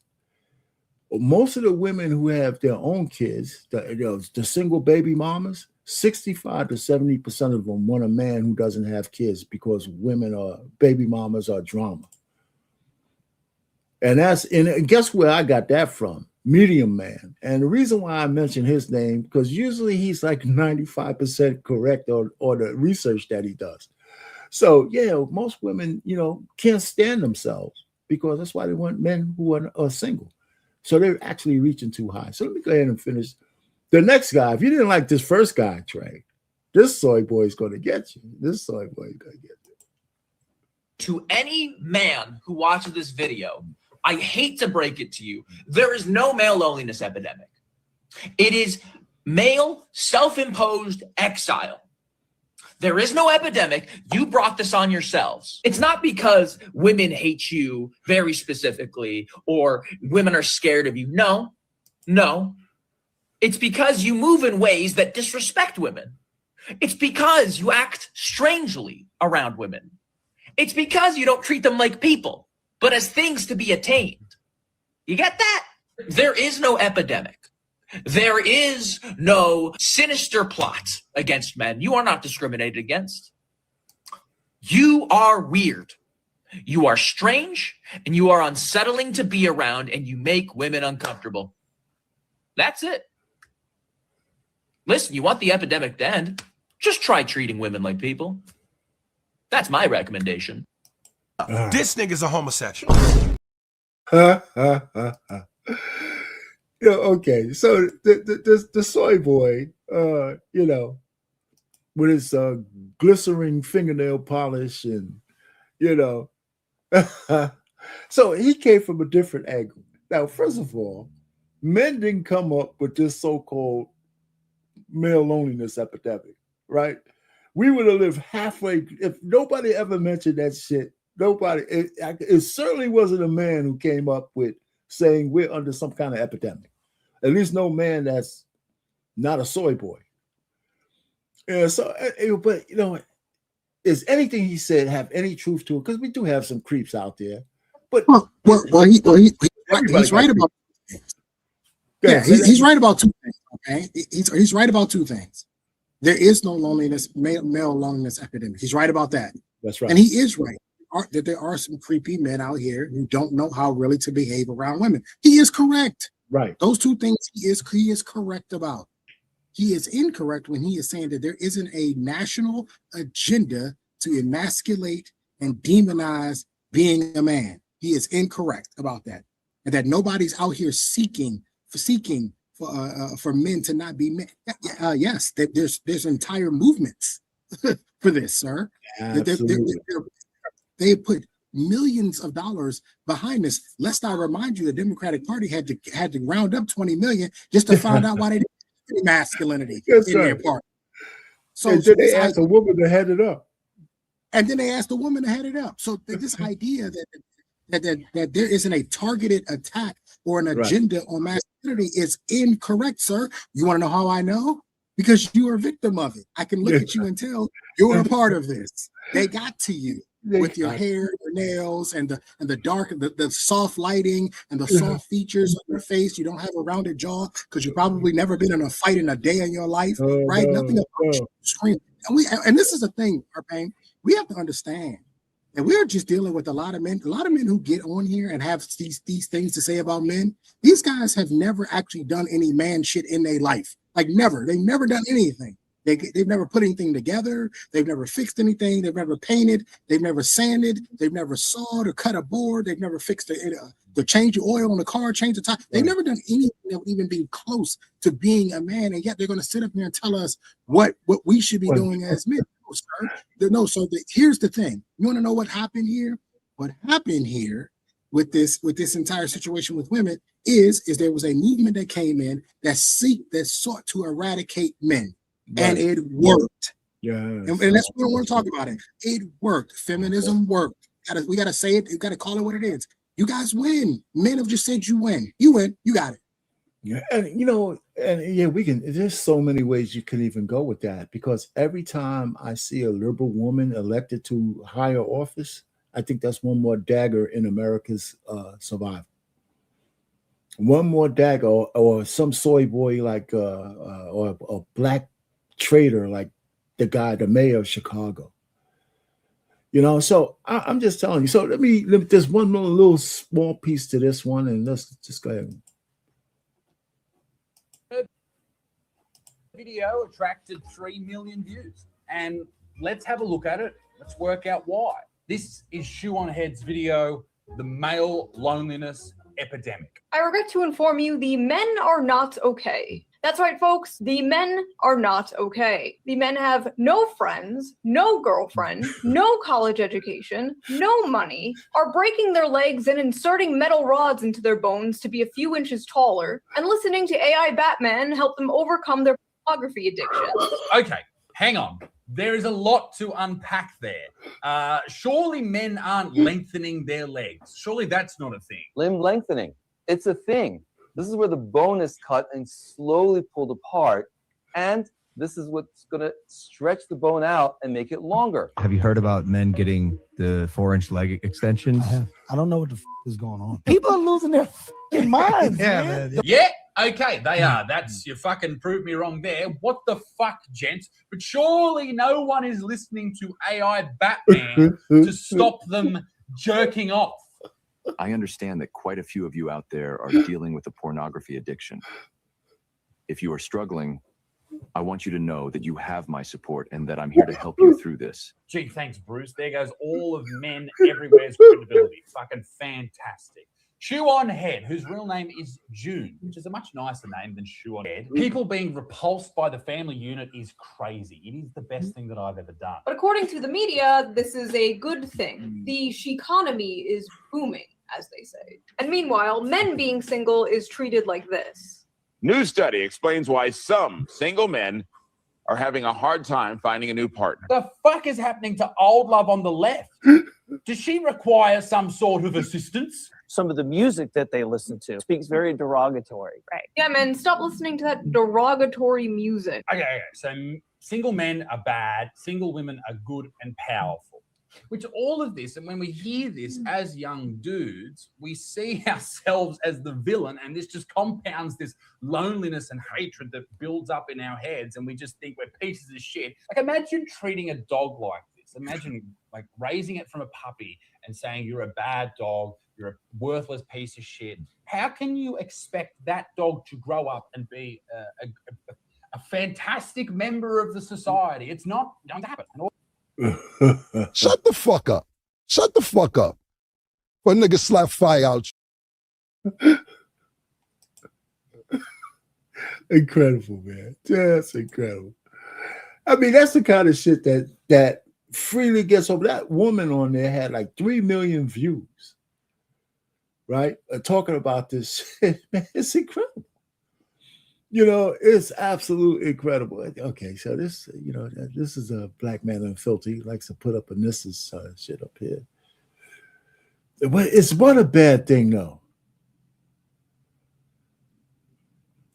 most of the women who have their own kids, the single baby mamas, 65 to 70% of them want a man who doesn't have kids because baby mamas are drama. And guess where I got that from? Medium Man. And the reason why I mention his name, because usually he's like 95% correct or the research that he does. So yeah, most women, can't stand themselves because that's why they want men who are single. So they're actually reaching too high. So let me go ahead and finish. The next guy, if you didn't like this first guy, Trey, this soy boy is going to get you. This soy boy is going to get you. To any man who watches this video, I hate to break it to you, there is no male loneliness epidemic. It is male self-imposed exile. There is no epidemic. You brought this on yourselves. It's not because women hate you very specifically or women are scared of you. No. It's because you move in ways that disrespect women. It's because you act strangely around women. It's because you don't treat them like people, but as things to be attained. You get that? There is no epidemic. There is no sinister plot against men. You are not discriminated against. You are weird. You are strange, and you are unsettling to be around, and you make women uncomfortable. That's it. Listen, you want the epidemic to end? Just try treating women like people. That's my recommendation. This nigga's a homosexual. Yeah, okay, so the soy boy, you know, with his glycerin fingernail polish, and you know, so he came from a different angle. Now, first of all, men didn't come up with this so-called male loneliness epidemic, right? We would have lived halfway if nobody ever mentioned that shit. Nobody. It certainly wasn't a man who came up with saying we're under some kind of epidemic. At least no man that's not a soy boy. Yeah, so, but you know, is anything he said have any truth to it? Because we do have some creeps out there. But he's right about. Yeah, he's right about two things. Okay, he's right about two things. There is no loneliness, male loneliness epidemic. He's right about that. That's right, and he is right that there are some creepy men out here who don't know how really to behave around women. He is correct. Right. Those two things he is correct about. He is incorrect when he is saying that there isn't a national agenda to emasculate and demonize being a man. He is incorrect about that, and that nobody's out here seeking for men to not be men. Yes, there's entire movements for this, sir. They put millions of dollars behind this. Lest I remind you, the Democratic Party had to round up 20 million just to find out why they didn't have masculinity in their party. So they asked a woman to head it up. And then they asked the woman to head it up. So this idea that there isn't a targeted attack or an agenda on masculinity is incorrect, sir. You want to know how I know? Because you are a victim of it. I can look at you and tell you're a part of this. They got to you with your hair, your nails, and the dark, the soft lighting and the soft features of your face. You don't have a rounded jaw because you've probably never been in a fight in a day in your life, right? Nothing about you scream. And this is the thing, Arpain, we have to understand. And we're just dealing with a lot of men who get on here and have these things to say about men. These guys have never actually done any man shit in their life. Like never. They've never done anything. They've never put anything together. They've never fixed anything. They've never painted. They've never sanded. They've never sawed or cut a board. They've never fixed the change the oil on the car, change the tire. They've never done anything that would even be close to being a man. And yet they're going to sit up here and tell us what we should be doing as men. No, sir. No, so here's the thing. You want to know what happened here? What happened here with this entire situation with women is there was a movement that came in that sought to eradicate men. Right. And it worked. Yeah. And that's what we don't want to talk about it. It worked. Feminism worked. We gotta say it. You gotta call it what it is. You guys win. Men have just said you win. You win. You got it. Yeah, and we can. There's so many ways you can even go with that, because every time I see a liberal woman elected to higher office, I think that's one more dagger in America's survival. One more dagger, or some soy boy like or a black traitor like the mayor of Chicago. So I'm just telling you. So let me there's one more little small piece to this one, and let's just go ahead. Video attracted 3 million views, and let's have a look at it. Let's work out why. This is Shoe on Head's video, The Male Loneliness Epidemic. I regret to inform you the men are not okay. That's right, folks. The men are not okay. The men have no friends, no girlfriend, no college education, no money, are breaking their legs and inserting metal rods into their bones to be a few inches taller, and listening to AI Batman help them overcome their pornography addiction. Okay, hang on. There is a lot to unpack there. Surely men aren't lengthening their legs. Surely that's not a thing. Limb lengthening. It's a thing. This is where the bone is cut and slowly pulled apart. And this is what's going to stretch the bone out and make it longer. Have you heard about men getting the 4-inch leg extensions? I don't know what the is going on. People are losing their fucking minds. man. Yeah, okay, they are. That's, you fucking proved me wrong there. What the fuck, gents? But surely no one is listening to AI Batman to stop them jerking off. I understand that quite a few of you out there are dealing with a pornography addiction. If you are struggling, I want you to know that you have my support and that I'm here to help you through this. Gee, thanks, Bruce. There goes all of men everywhere's credibility. Fucking fantastic. Shoe on Head, whose real name is June, which is a much nicer name than Shoe on Head. People being repulsed by the family unit is crazy. It is the best thing that I've ever done. But according to the media, this is a good thing. The she-economy is booming, as they say. And meanwhile, men being single is treated like this. New study explains why some single men are having a hard time finding a new partner. The fuck is happening to old love on the left? Does she require some sort of assistance? Some of the music that they listen to speaks very derogatory. Right. Yeah, men, stop listening to that derogatory music. Okay. So single men are bad, single women are good and powerful. Which all of this, and when we hear this as young dudes, we see ourselves as the villain, and this just compounds this loneliness and hatred that builds up in our heads, and we just think we're pieces of shit. Like, imagine treating a dog like this. Imagine like raising it from a puppy and saying you're a bad dog, you're a worthless piece of shit. How can you expect that dog to grow up and be a fantastic member of the society? It's not going to happen. Shut the fuck up. Shut the fuck up. For a nigga slap fire out. Incredible, man. Just incredible. I mean, that's the kind of shit that freely gets over. That woman on there had like 3 million views, right? Talking about this shit, man. It's incredible. You know, it's absolutely incredible. Okay, so this, you know, this is a Black Man Unfiltered. He likes to put up Anissa's shit up here. It's what a bad thing, though.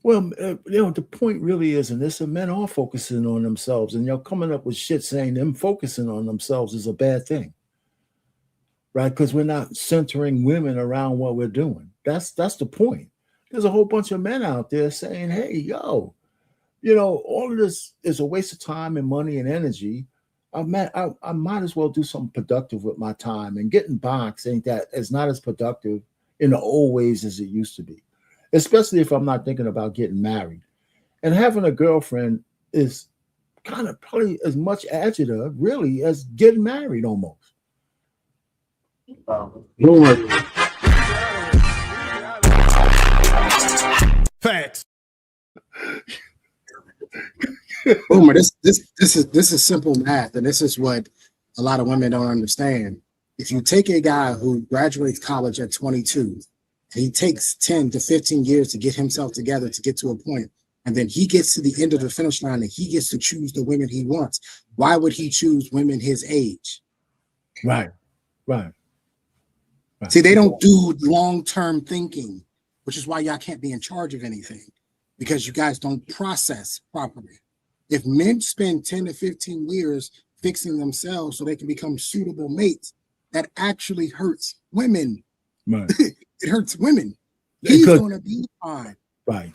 Well, you know, the point really is, and this, men are focusing on themselves, and you're coming up with shit saying them focusing on themselves is a bad thing, right? Because we're not centering women around what we're doing. That's the point. There's a whole bunch of men out there saying, hey, yo, you know, all of this is a waste of time and money and energy. I might as well do something productive with my time. And getting boxed is not as productive in the old ways as it used to be, especially if I'm not thinking about getting married. And having a girlfriend is kind of probably as much agita, really, as getting married almost. Facts. Boomer, this is simple math, and this is what a lot of women don't understand. If you take a guy who graduates college at 22, and he takes 10 to 15 years to get himself together to get to a point, and then he gets to the end of the finish line and he gets to choose the women he wants, why would he choose women his age? Right. See, they don't do long-term thinking, which is why y'all can't be in charge of anything, because you guys don't process properly. If men spend 10 to 15 years fixing themselves so they can become suitable mates, that actually hurts women. Right. It hurts women. He's going to be fine. Right.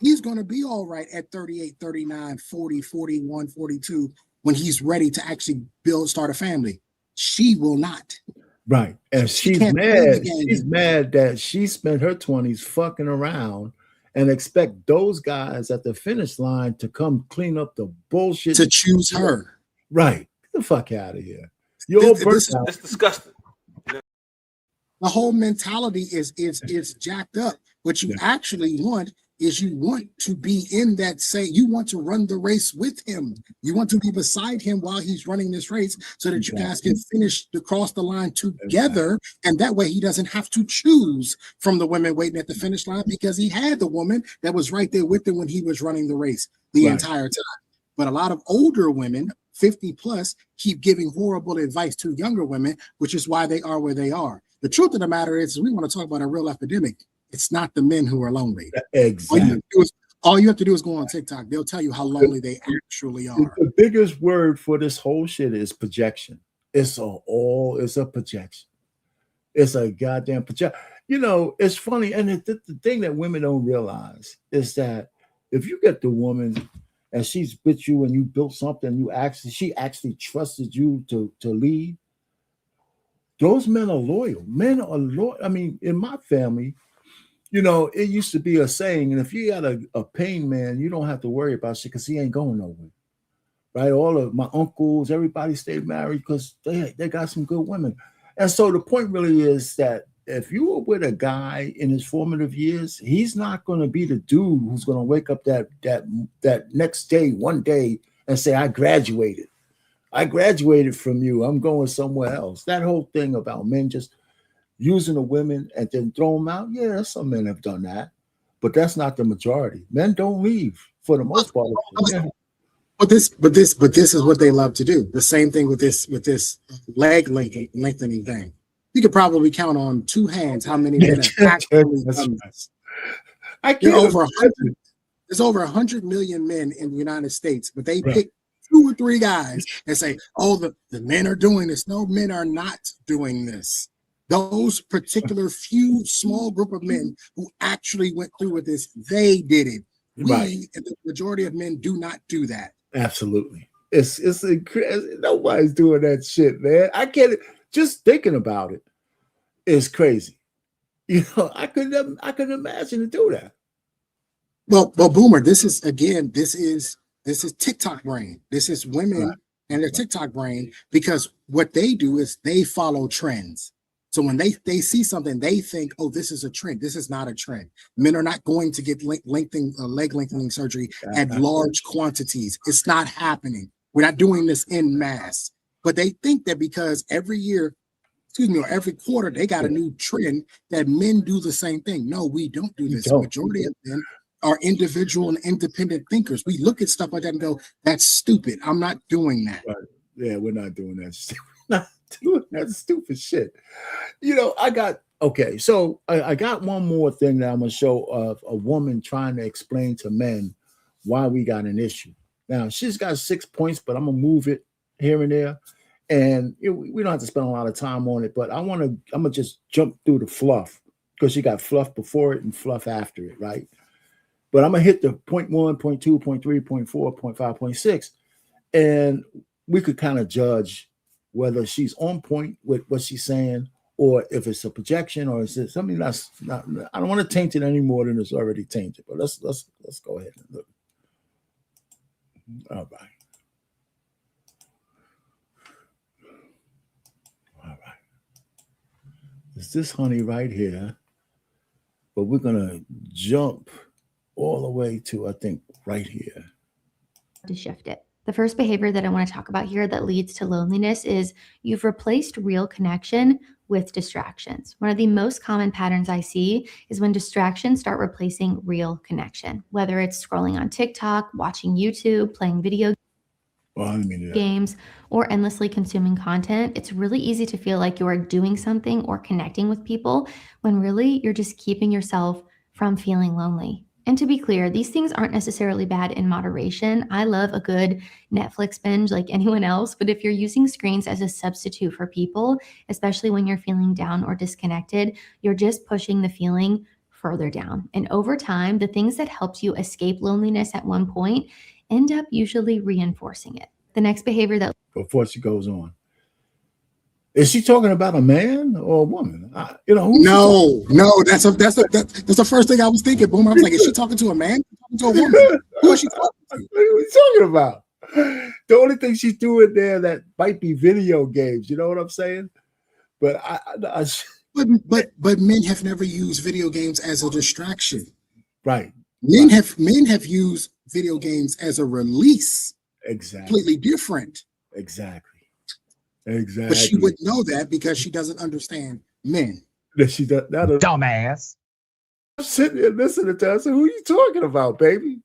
He's going to be all right at 38, 39, 40, 41, 42 when he's ready to actually start a family. She will not. Right. And she's mad. She's mad that she spent her 20s fucking around and expect those guys at the finish line to come clean up the bullshit. To choose her. Right. Get the fuck out of here. That's disgusting. The whole mentality is jacked up. What you actually want is you want to be in that you want to run the race with him. You want to be beside him while he's running this race so that you guys can finish to cross the line together. And that way he doesn't have to choose from the women waiting at the finish line because he had the woman that was right there with him when he was running the race the entire time. But a lot of older women, 50 plus, keep giving horrible advice to younger women, which is why they are where they are. The truth of the matter is, we want to talk about a real epidemic. It's not the men who are lonely. Exactly. All you have to do is go on TikTok. They'll tell you how lonely they actually are. The biggest word for this whole shit is projection. It's a projection. It's a goddamn projection. You know, it's funny. And the thing that women don't realize is that if you get the woman and she's with you and you built something, she actually trusted you to lead, those men are loyal. Men are loyal. I mean, in my family, you know, it used to be a saying, and if you got a pain man, you don't have to worry about shit because he ain't going nowhere. Right? All of my uncles, everybody stayed married because they got some good women. And so the point really is that if you were with a guy in his formative years, he's not going to be the dude who's going to wake up that next day, one day, and say, I graduated from you. I'm going somewhere else. That whole thing about men just using the women and then throw them out. Yeah, some men have done that, but that's not the majority. Men don't leave for the most part. But this is what they love to do. The same thing with this leg lengthening thing. You could probably count on two hands how many men have actually done this. There's over 100 million men in the United States, but they pick 2 or 3 guys and say, oh, the men are doing this. No, men are not doing this. Those particular few small group of men who actually went through with this, they did it. The majority of men do not do that. Absolutely. It's nobody's doing that shit, man. I can't, just thinking about it is crazy. You know, I couldn't imagine to do that. Well, Boomer, this is TikTok brain. This is women and their TikTok brain, because what they do is they follow trends. So when they see something, they think, oh, this is a trend. This is not a trend. Men are not going to get leg lengthening surgery at large quantities. It's not happening. We're not doing this en masse. But they think that because every year, or every quarter, they got a new trend that men do the same thing. No, we don't do this. The majority of men are individual and independent thinkers. We look at stuff like that and go, that's stupid. I'm not doing that. Right. Yeah, we're not doing that. Not doing that stupid shit. You know, I got one more thing that I'm gonna show of a woman trying to explain to men why we got an issue. Now she's got 6 points, but I'm gonna move it here and there, and we don't have to spend a lot of time on it. But I'm gonna just jump through the fluff because you got fluff before it and fluff after it, right? But I'm gonna hit the point 1, point 2, point 3, point 4, point 5, point 6, and we could kind of judge whether she's on point with what she's saying, or if it's a projection, or is it something that's not. I don't want to taint it any more than it's already tainted. But let's go ahead and look. All right. It's this honey right here, but we're gonna jump all the way to, I think, right here. To shift it. The first behavior that I want to talk about here that leads to loneliness is you've replaced real connection with distractions. One of the most common patterns I see is when distractions start replacing real connection, whether it's scrolling on TikTok, watching YouTube, playing video games, or endlessly consuming content. It's really easy to feel like you are doing something or connecting with people when really you're just keeping yourself from feeling lonely. And to be clear, these things aren't necessarily bad in moderation. I love a good Netflix binge like anyone else, but if you're using screens as a substitute for people, especially when you're feeling down or disconnected, you're just pushing the feeling further down. And over time, the things that helped you escape loneliness at one point end up usually reinforcing it. The next behavior that before she goes on. Is she talking about a man or a woman? No, that's the first thing I was thinking. Boom! I was like, is she talking to a man? Talking to a woman? Who is she talking to? What are we talking about? The only thing she's doing there that might be video games. You know what I'm saying? But but men have never used video games as a distraction. Right. Men have used video games as a release. Exactly. Completely different. Exactly. But she wouldn't know that because she doesn't understand men. That she does not. Dumbass. I'm sitting there listening to her. I said, who are you talking about, baby?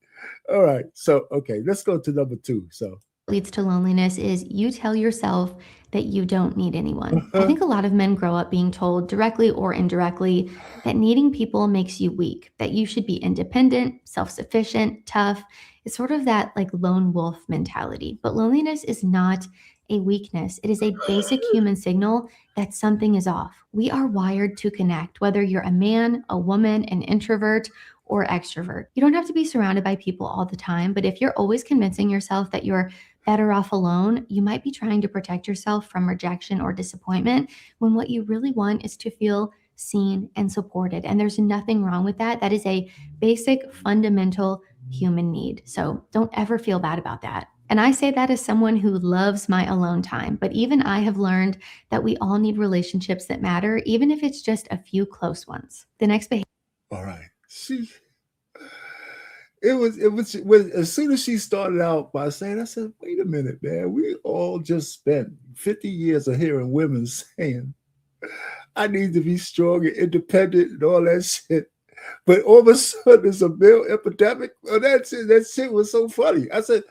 All right. So, okay, let's go to number 2. So leads to loneliness is you tell yourself that you don't need anyone. I think a lot of men grow up being told directly or indirectly that needing people makes you weak, that you should be independent, self-sufficient, tough. It's sort of that like lone wolf mentality. But loneliness is not a weakness. It is a basic human signal that something is off. We are wired to connect, whether you're a man, a woman, an introvert, or extrovert. You don't have to be surrounded by people all the time, but if you're always convincing yourself that you're better off alone, you might be trying to protect yourself from rejection or disappointment when what you really want is to feel seen and supported. And there's nothing wrong with that. That is a basic, fundamental human need. So don't ever feel bad about that. And I say that as someone who loves my alone time, but even I have learned that we all need relationships that matter, even if it's just a few close ones. The next behavior. all right. It was when, as soon as she started out by saying, I said, wait a minute, man, we all just spent 50 years of hearing women saying, I need to be strong and independent and all that shit. But all of a sudden it's a male epidemic. Oh, that shit was so funny. I said,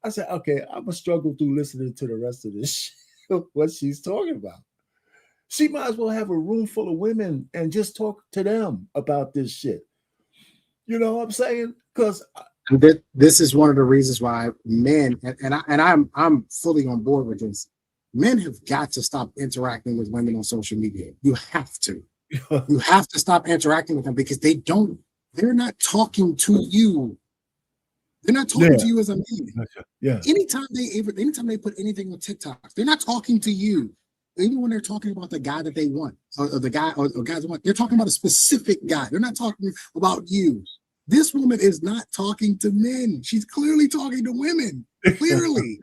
okay, I'm gonna struggle through listening to the rest of this shit, what she's talking about. She might as well have a room full of women and just talk to them about this shit. You know what I'm saying? Because this is one of the reasons why men, and I'm fully on board with this. Men have got to stop interacting with women on social media. You have to. You have to stop interacting with them because they're not talking to you. They're not talking to you as a man. Yeah. Anytime they put anything on TikTok, they're not talking to you. Even when they're talking about the guy that they want, or the guy or guys want, they're talking about a specific guy. They're not talking about you. This woman is not talking to men. She's clearly talking to women. Clearly.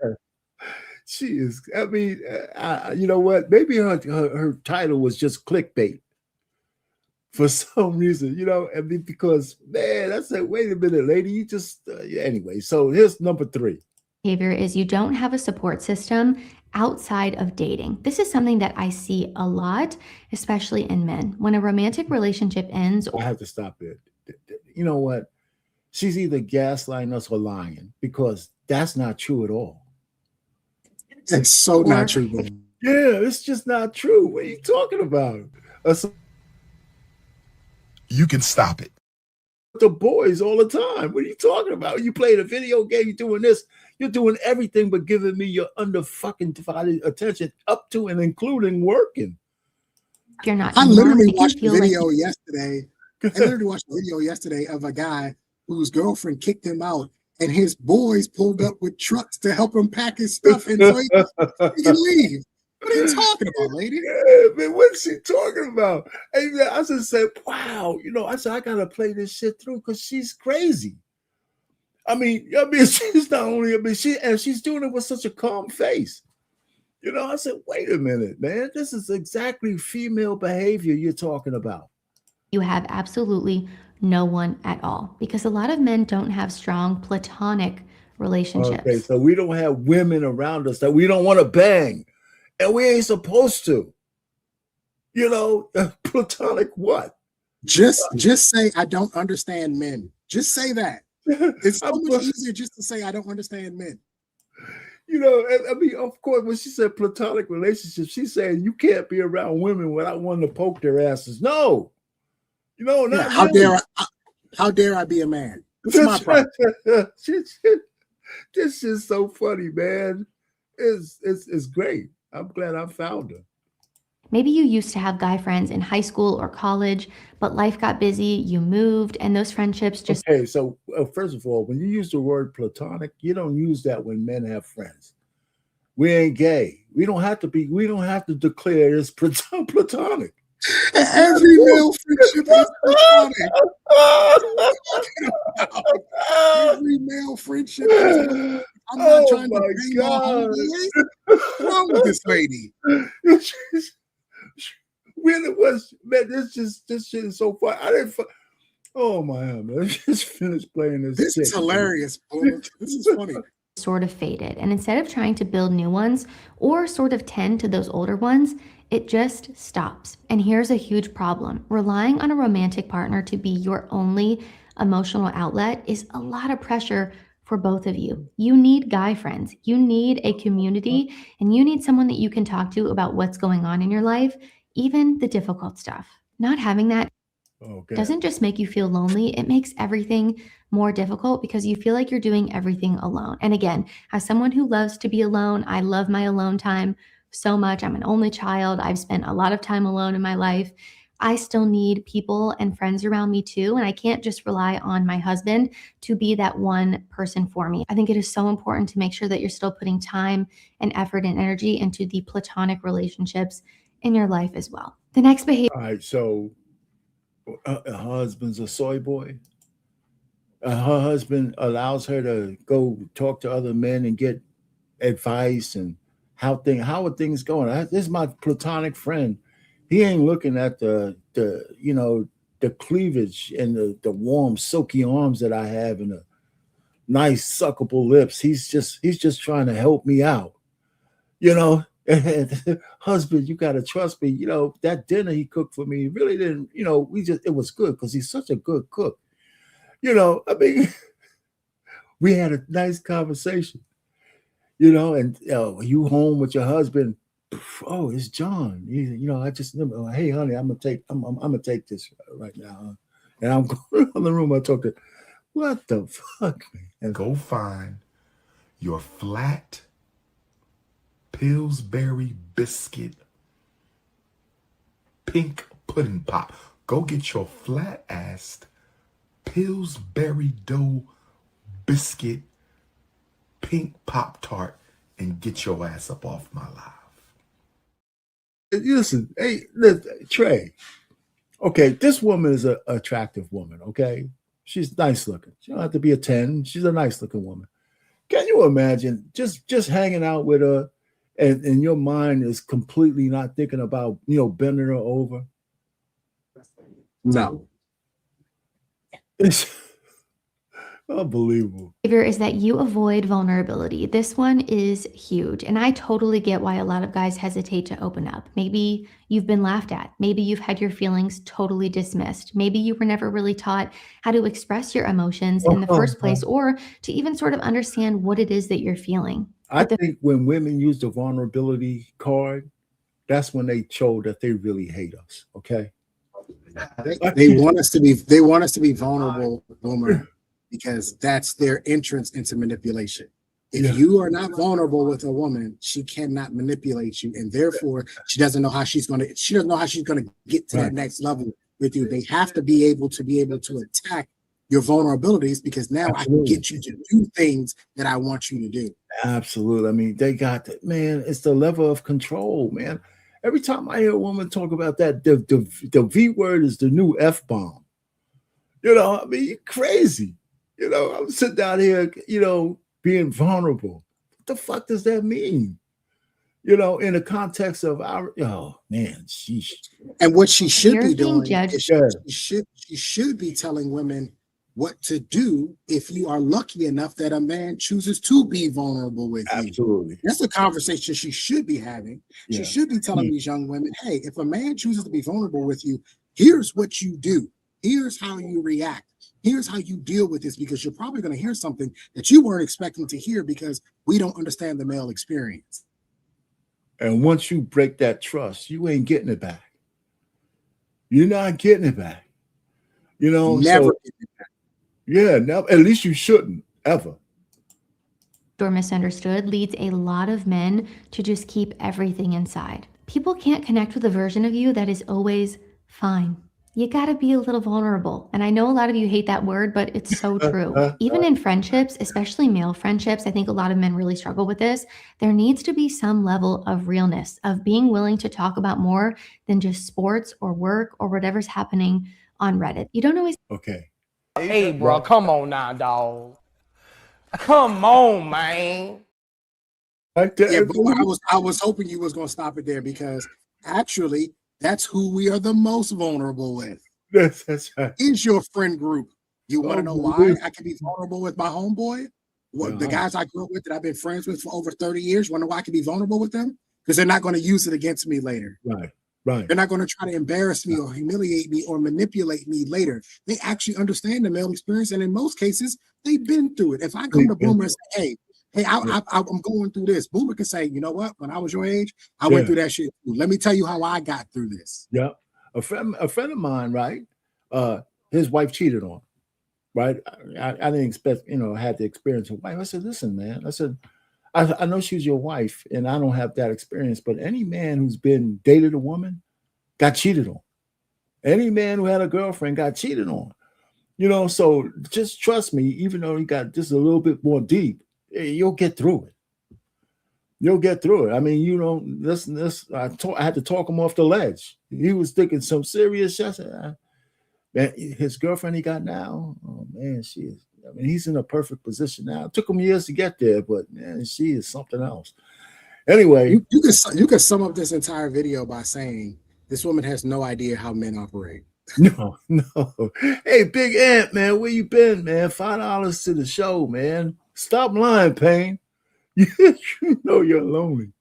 She is. I mean, you know what? Maybe her title was just clickbait for some reason, you know. I mean, because, man, I said, wait a minute, lady. You just, anyway. So here's number 3. Behavior is you don't have a support system outside of dating. This is something that I see a lot, especially in men. When a romantic relationship ends, I have to stop it. You know what? She's either gaslighting us or lying, because that's not true at all. It's so not true. Yeah, it's just not true. What are you talking about? You can stop it. The boys all the time. What are you talking about? You playing a video game, you're doing this, you're doing everything but giving me your under-fucking-divided attention, up to and including working. You're not. I literally watched a video yesterday. I literally watched a video yesterday of a guy whose girlfriend kicked him out, and his boys pulled up with trucks to help him pack his stuff, and so he can leave. What are you talking about, lady? Yeah, man, what's she talking about? And I just said, wow, you know, I said, I gotta play this shit through because she's crazy. I mean, she's not only, she's doing it with such a calm face. You know, I said, wait a minute, man, this is exactly female behavior you're talking about. You have absolutely no one at all, because a lot of men don't have strong platonic relationships. Okay, so we don't have women around us that we don't want to bang, and we ain't supposed to. You know, platonic what? Just say I don't understand men. Just say that. It's so much easier just to say I don't understand men. You know, I mean, of course, when she said platonic relationships, she's saying you can't be around women without wanting to poke their asses. No. You know, not how dare I be a man? That's my problem. This is so funny, man. It's great. I'm glad I found her. Maybe you used to have guy friends in high school or college, but life got busy, you moved, and those friendships just... Okay, so first of all, when you use the word platonic, you don't use that when men have friends. We ain't gay. We don't have to declare it's platonic. Every male friendship is platonic. Every male friendship is platonic. I'm not trying to bring on homeboys. What's wrong with this lady? When it was, man, this shit is so fun. Oh my God, man. Just finished playing this. This is shit, hilarious, Boomer. This is funny. Sort of faded. And instead of trying to build new ones or sort of tend to those older ones, it just stops. And here's a huge problem. Relying on a romantic partner to be your only emotional outlet is a lot of pressure for both of you. You need guy friends, you need a community, and you need someone that you can talk to about what's going on in your life, even the difficult stuff. Not having that doesn't just make you feel lonely, it makes everything more difficult because you feel like you're doing everything alone. And again, as someone who loves to be alone, I love my alone time so much. I'm an only child. I've spent a lot of time alone in my life. I still need people and friends around me too. And I can't just rely on my husband to be that one person for me. I think it is so important to make sure that you're still putting time and effort and energy into the platonic relationships in your life as well. The next behavior. All right, so her husband's a soy boy. Her husband allows her to go talk to other men and get advice and how are things going. This is my platonic friend. He ain't looking at the cleavage and the warm silky arms that I have and the nice suckable lips. He's just trying to help me out. Husband, you gotta trust me. That dinner he cooked for me really didn't. It was good because he's such a good cook. We had a nice conversation. And you home with your husband. Oh, it's John. I just remember. Hey, honey, I'm gonna take this right now. Huh? And I'm going in the room. I talk to. What the fuck, man? Go find your flat Pillsbury biscuit pink pudding pop. Go get your flat-assed Pillsbury dough biscuit pink Pop-Tart and get your ass up off my live. Listen, hey, Trey. Okay, this woman is an attractive woman, okay? She's nice looking. She don't have to be a 10. She's a nice looking woman. Can you imagine just hanging out with her and your mind is completely not thinking about, bending her over? No. It's unbelievable. Is that you avoid vulnerability. This one is huge. And I totally get why a lot of guys hesitate to open up. Maybe you've been laughed at. Maybe you've had your feelings totally dismissed. Maybe you were never really taught how to express your emotions in the first place or to even sort of understand what it is that you're feeling. I think when women use the vulnerability card, that's when they show that they really hate us. Okay. They want us to be vulnerable, Boomer, because that's their entrance into manipulation. If you are not vulnerable with a woman, she cannot manipulate you, and therefore she doesn't know how she's gonna get to that next level with you. They have to be able to attack your vulnerabilities because now I can get you to do things that I want you to do. Absolutely. I mean, they got that, man. It's the level of control, man. Every time I hear a woman talk about that, the V word is the new F bomb. I mean, you're crazy. I'm sitting down here, being vulnerable. What the fuck does that mean? In the context of our, sheesh. And what she should be doing is she should be telling women what to do if you are lucky enough that a man chooses to be vulnerable with you. Absolutely. That's the conversation she should be having. Yeah. She should be telling these young women, hey, if a man chooses to be vulnerable with you, here's what you do. Here's how you react. Here's how you deal with this, because you're probably going to hear something that you weren't expecting to hear because we don't understand the male experience. And once you break that trust, you ain't getting it back. You're not getting it back. Never getting it back. Yeah, never. At least you shouldn't ever. Or misunderstood leads a lot of men to just keep everything inside. People can't connect with a version of you that is always fine. You gotta be a little vulnerable. And I know a lot of you hate that word, but it's so true. Even in friendships, especially male friendships, I think a lot of men really struggle with this. There needs to be some level of realness, of being willing to talk about more than just sports or work or whatever's happening on Reddit. You don't always. Okay. Hey, bro, come on now, dog. Come on, man. Yeah, but I was hoping you was gonna stop it there because actually that's who we are the most vulnerable with. That's right. Is your friend group. You want to know why boy. I can be vulnerable with my homeboy? The guys I grew up with that I've been friends with for over 30 years, want to know why I can be vulnerable with them? Because they're not going to use it against me later. Right. Right. They're not going to try to embarrass me or humiliate me or manipulate me later. They actually understand the male experience, and in most cases, they've been through it. If I come to Boomer and say, hey, I'm going through this, Boomer can say, you know what? When I was your age, I went through that shit too. Let me tell you how I got through this. Yeah. A friend of mine, right? His wife cheated on him, right? I didn't expect, had the experience of wife. I said, listen, man. I said, I know she's your wife, and I don't have that experience, but any man who's been dated a woman got cheated on. Any man who had a girlfriend got cheated on. So just trust me, even though you got just a little bit more deep, you'll get through it. You'll get through it. I mean, this. I had to talk him off the ledge. He was thinking some serious shit. Man, his girlfriend he got now, oh man, she is. I mean, he's in a perfect position now. It took him years to get there, but man, she is something else. Anyway, you could sum up this entire video by saying this woman has no idea how men operate. No. Hey, Big Ant, man, where you been, man? $5 to the show, man. Stop lying, Payne. You know you're lonely.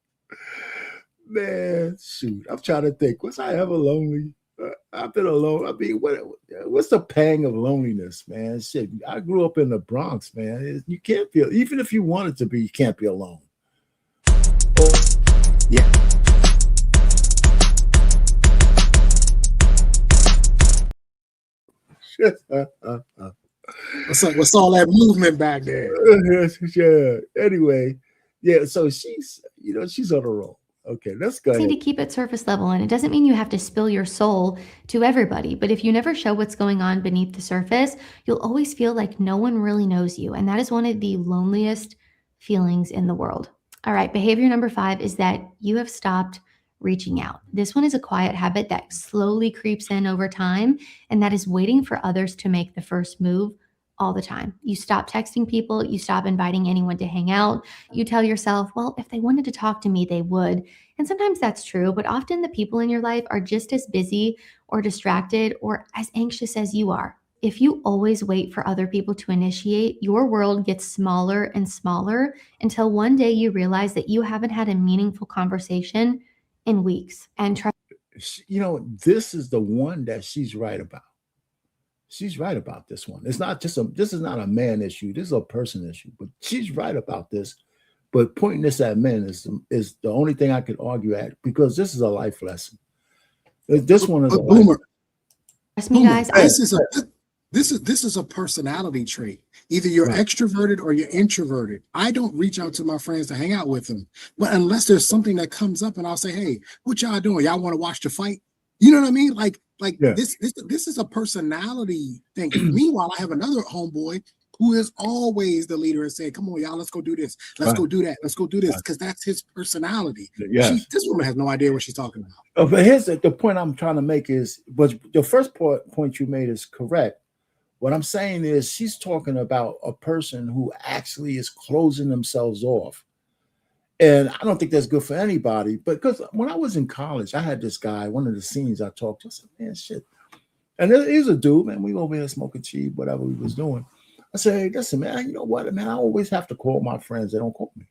Man, shoot. I'm trying to think. Was I ever lonely? I've been alone. I mean, what's the pang of loneliness, man? Shit, I grew up in the Bronx, man. You can't feel, even if you wanted to be, you can't be alone. Yeah. What's all that movement back there? Yeah. Anyway, yeah. So she's on a roll. Okay, let's go ahead. To keep it surface level, and it doesn't mean you have to spill your soul to everybody, but if you never show what's going on beneath the surface, you'll always feel like no one really knows you, and that is one of the loneliest feelings in the world. All right, behavior number 5 is that you have stopped reaching out. This one is a quiet habit that slowly creeps in over time, and that is waiting for others to make the first move all the time. You stop texting people, you stop inviting anyone to hang out. You tell yourself, well, if they wanted to talk to me, they would. And sometimes that's true, but often the people in your life are just as busy or distracted or as anxious as you are. If you always wait for other people to initiate, your world gets smaller and smaller until one day you realize that you haven't had a meaningful conversation in weeks. And this is the one that she's right about. She's right about this one. It's not just this is not a man issue. This is a person issue, but she's right about this. But pointing this at men is the only thing I could argue at, because this is a life lesson. This one is a Boomer. Trust me, guys. This is a personality trait. Either you're extroverted or you're introverted. I don't reach out to my friends to hang out with them, but unless there's something that comes up and I'll say, hey, what y'all doing? Y'all want to watch the fight? You know what I mean? This is a personality thing. Meanwhile, I have another homeboy who is always the leader and say, come on, y'all, let's go do this. Let's go do that. Let's go do this. Because that's his personality. Yes. This woman has no idea what she's talking about. But here's the point I'm trying to make is, but the first point you made is correct. What I'm saying is she's talking about a person who actually is closing themselves off. And I don't think that's good for anybody. But because when I was in college, I had this guy, one of the seniors I talked to, I said, man, shit. And he's a dude, man. We over here smoking cheap, whatever we was doing. I said, hey, listen, man, you know what, man? I always have to call my friends. They don't call me.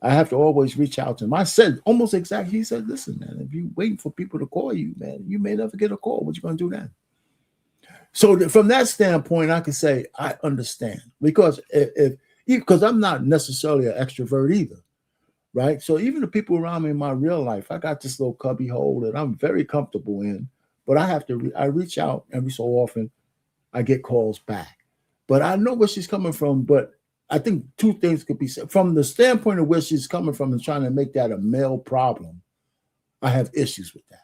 I have to always reach out to them. I said almost exactly. He said, listen, man, if you're waiting for people to call you, man, you may never get a call. What you going to do then? So from that standpoint, I can say I understand, because because I'm not necessarily an extrovert either, right? So even the people around me in my real life, I got this little cubby hole that I'm very comfortable in, but I reach out every so often. I get calls back, but I know where she's coming from. But I think two things could be said from the standpoint of where she's coming from and trying to make that a male problem. I have issues with that.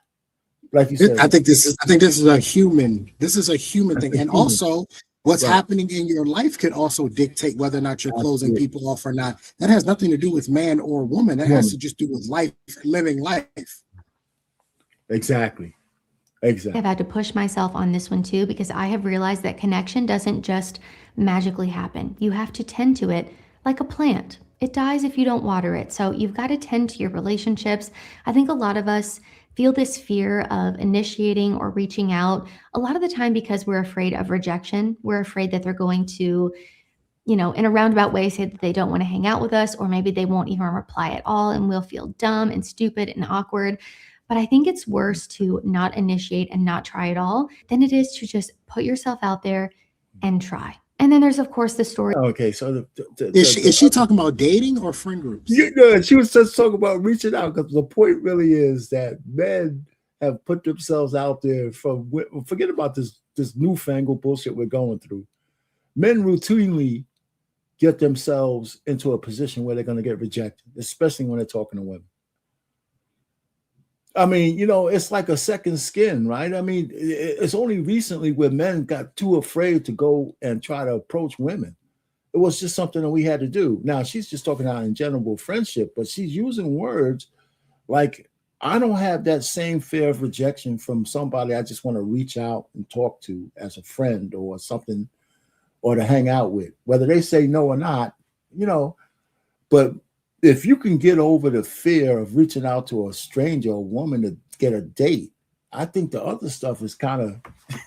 Like you said, I think this is a human thing. And also what's happening in your life could also dictate whether or not you're closing people off or not. That has nothing to do with man or woman. That has to just do with life, living life. Exactly. I've had to push myself on this one too, because I have realized that connection doesn't just magically happen. You have to tend to it like a plant. It dies if you don't water it. So you've got to tend to your relationships. I think a lot of us feel this fear of initiating or reaching out, a lot of the time because we're afraid of rejection. We're afraid that they're going to, you know, in a roundabout way, say that they don't want to hang out with us, or maybe they won't even reply at all and we'll feel dumb and stupid and awkward. But I think it's worse to not initiate and not try at all than it is to just put yourself out there and try. And then there's, of course, the story. Okay, so Is she talking about dating or friend groups? You know, she was just talking about reaching out, because the point really is that men have put themselves out there from, forget about this newfangled bullshit we're going through. Men routinely get themselves into a position where they're going to get rejected, especially when they're talking to women. I mean, you know, it's like a second skin, right? I mean, it's only recently where men got too afraid to go and try to approach women. It was just something that we had to do. Now, she's just talking about in general friendship, but she's using words like, I don't have that same fear of rejection from somebody I just want to reach out and talk to as a friend or something, or to hang out with, whether they say no or not, you know. But if you can get over the fear of reaching out to a stranger, a woman, to get a date, I think the other stuff is kind of,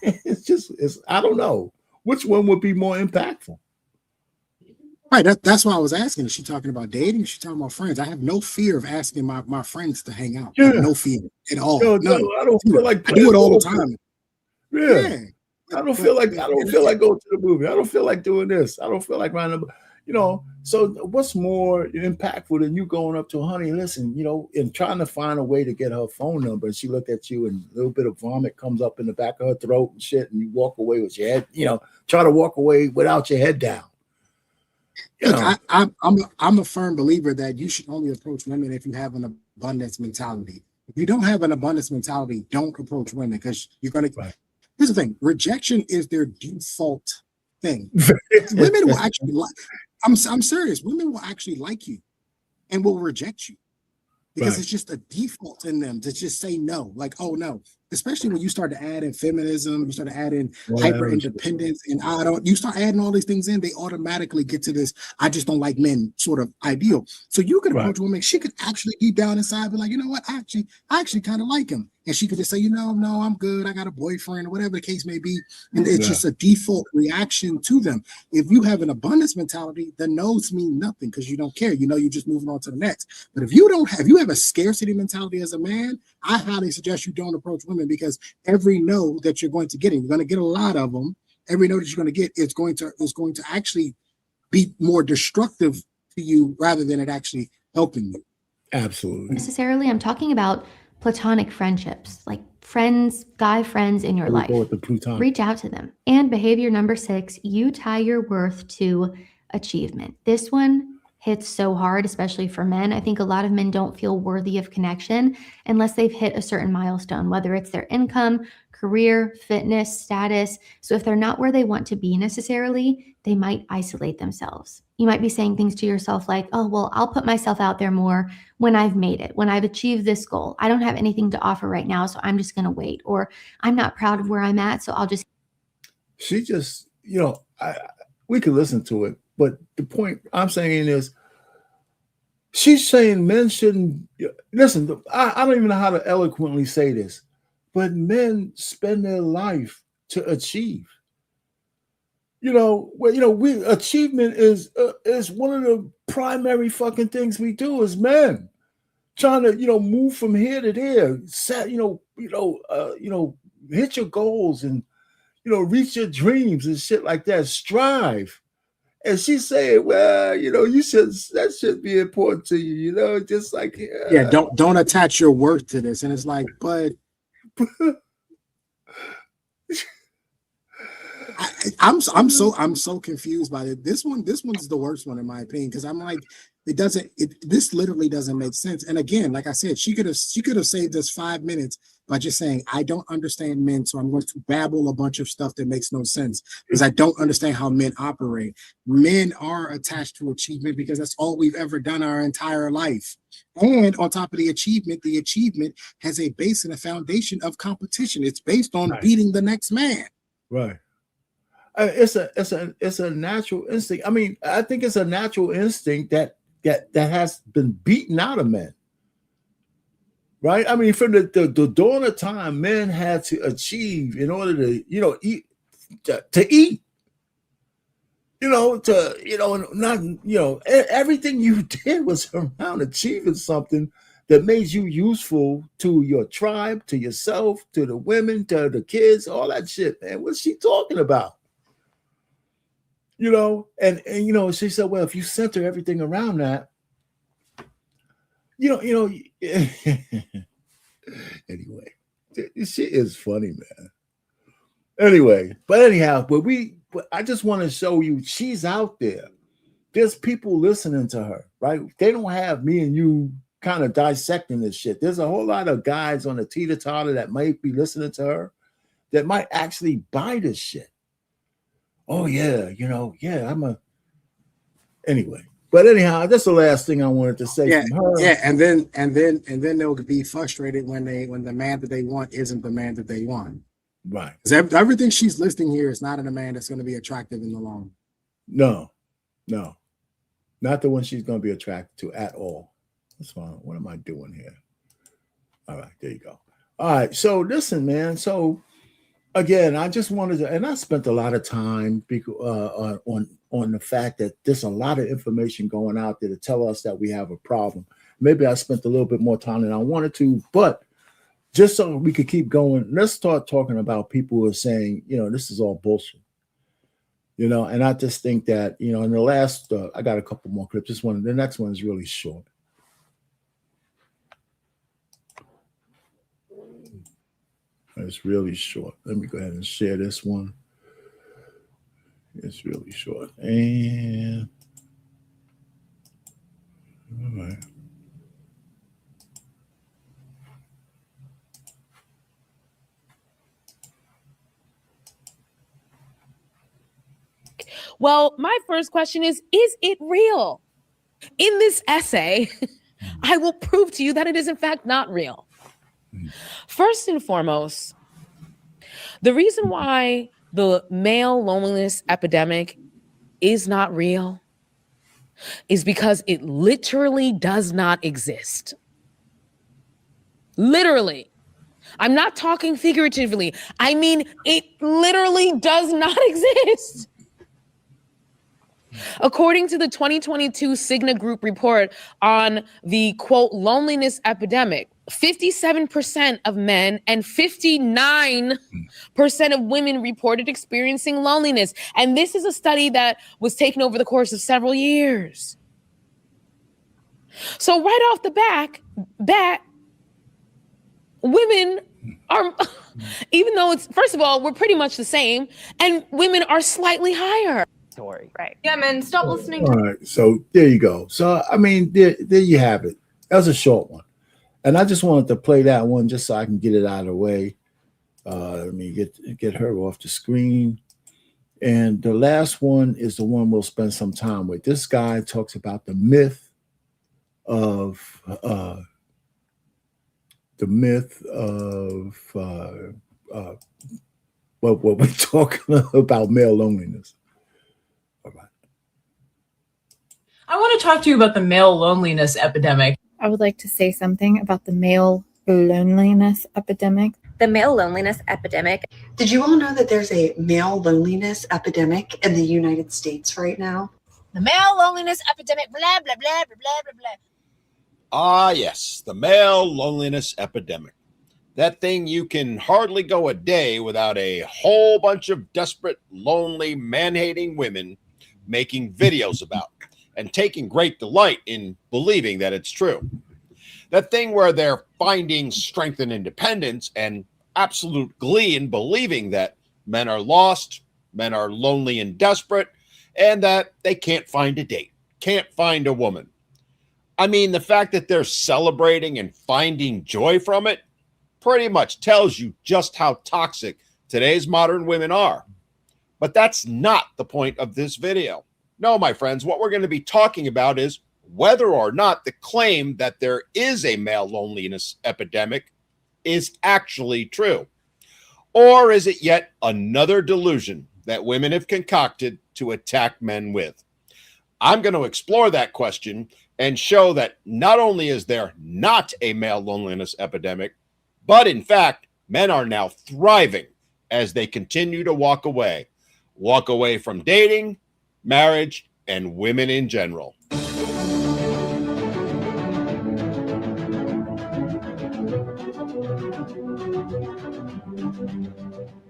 it's I don't know. Which one would be more impactful? Right, that's why I was asking. Is she talking about dating? Is she talking about friends? I have no fear of asking my friends to hang out. Yeah. I have no fear at all. No, None. I don't feel like I do it all the time. Yeah. I don't feel like going to the movie. I don't feel like doing this. I don't feel like running. You know, so what's more impactful than you going up to honey, listen, you know, and trying to find a way to get her phone number, and she looked at you and a little bit of vomit comes up in the back of her throat and shit, and you walk away with your head, you know, try to walk away without your head down. You know. I'm a firm believer that you should only approach women if you have an abundance mentality. If you don't have an abundance mentality, don't approach women, because you're going to. Right. Here's the thing: rejection is their default thing. Women will actually like. I'm serious. Women will actually like you, and will reject you, because it's just a default in them to just say no. Like, oh no. Especially when you start to add in feminism, you start to add in hyper independence, and you start adding all these things in, they automatically get to this I just don't like men sort of ideal. So you could approach a woman, she could actually deep down inside be like, you know what, I actually kind of like him. And she could just say, you know, no, I'm good. I got a boyfriend, or whatever the case may be. And it's just a default reaction to them. If you have an abundance mentality, the no's mean nothing, because you don't care. You know, you're just moving on to the next. But if you have a scarcity mentality as a man, I highly suggest you don't approach women, because every no that you're going to get, and you're going to get a lot of them, every no that you're going to get is going to actually be more destructive to you rather than it actually helping you. Absolutely. Necessarily, I'm talking about platonic friendships, like friends, guy friends in your life. Reach out to them. And behavior number 6, you tie your worth to achievement. This one hits so hard, especially for men. I think a lot of men don't feel worthy of connection unless they've hit a certain milestone, whether it's their income, career, fitness, status. So if they're not where they want to be necessarily, they might isolate themselves. You might be saying things to yourself like, oh, well, I'll put myself out there more when I've made it, when I've achieved this goal. I don't have anything to offer right now, so I'm just going to wait. Or I'm not proud of where I'm at, so I'll just. She just, you know, we could listen to it, but the point I'm saying is, she's saying men shouldn't listen. I don't even know how to eloquently say this, but men spend their life to achieve. Achievement is one of the primary fucking things we do as men, trying to move from here to there, set hit your goals and reach your dreams and shit like that. Strive. And she's saying, well, that should be important to you, just like don't attach your worth to this. And it's like, but I'm so confused by it. This one's the worst one in my opinion, because I'm like, this literally doesn't make sense. And again, like I said, she could have saved us 5 minutes by just saying, I don't understand men, so I'm going to babble a bunch of stuff that makes no sense, because I don't understand how men operate. Men are attached to achievement because that's all we've ever done our entire life. And on top of the achievement has a base and a foundation of competition. It's based on beating the next man. Right. It's a natural instinct. I mean, I think it's a natural instinct that has been beaten out of men. right? I mean, from the dawn of time, men had to achieve in order to, eat, to eat, not, everything you did was around achieving something that made you useful to your tribe, to yourself, to the women, to the kids, all that shit, man. What's she talking about? And she said, well, if you center everything around that, anyway, this shit is funny, man. Anyway, but anyhow, but I just want to show you she's out there. There's people listening to her, right? They don't have me and you kind of dissecting this shit. There's a whole lot of guys on the teeter-totter that might be listening to her that might actually buy this shit. Oh yeah, anyway. But anyhow, that's the last thing I wanted to say from her. Yeah, and then they'll be frustrated when the man that they want isn't the man that they want. Right. Because everything she's listing here is not in a man that's going to be attractive in the long. No, not the one she's going to be attracted to at all. That's fine. What am I doing here? All right, there you go. All right, so listen, man. So again, I just wanted to, and I spent a lot of time on the fact that there's a lot of information going out there to tell us that we have a problem. Maybe I spent a little bit more time than I wanted to, but just so we could keep going, let's start talking about people who are saying, this is all bullshit. And I just think that, in the last, I the couple more clips. The next one is really short. It's really short. Let me go ahead and share this one. It's really short. And all right. Well, my first question is it real? In this essay, I will prove to you that it is in fact not real. First and foremost, the reason why the male loneliness epidemic is not real is because it literally does not exist. Literally. I'm not talking figuratively. I mean, it literally does not exist. According to the 2022 Cigna Group report on the, quote, loneliness epidemic, 57% of men and 59% of women reported experiencing loneliness. And this is a study that was taken over the course of several years. So right off the bat, women are, even though it's, first of all, we're pretty much the same, and women are slightly higher. Story. Right. Yeah, man, stop listening All right, so there you go. So I mean, there you have it. That was a short one, and I just wanted to play that one just so I can get it out of the way. Let me get her off the screen. And the last one is the one we'll spend some time with. This guy talks about the myth of what we're talking about, male loneliness. I want to talk to you about the male loneliness epidemic. I would like to say something about the male loneliness epidemic. The male loneliness epidemic. Did you all know that there's a male loneliness epidemic in the United States right now? The male loneliness epidemic, blah, blah, blah, blah, blah, blah. Ah, yes, the male loneliness epidemic. That thing you can hardly go a day without a whole bunch of desperate, lonely, man-hating women making videos about and taking great delight in believing that it's true. That thing where they're finding strength and independence and absolute glee in believing that men are lost, men are lonely and desperate, and that they can't find a date, can't find a woman. I mean, the fact that they're celebrating and finding joy from it pretty much tells you just how toxic today's modern women are. But that's not the point of this video. No, my friends, what we're going to be talking about is whether or not the claim that there is a male loneliness epidemic is actually true. Or is it yet another delusion that women have concocted to attack men with? I'm going to explore that question and show that not only is there not a male loneliness epidemic, but in fact, men are now thriving as they continue to walk away from dating, marriage, and women in general.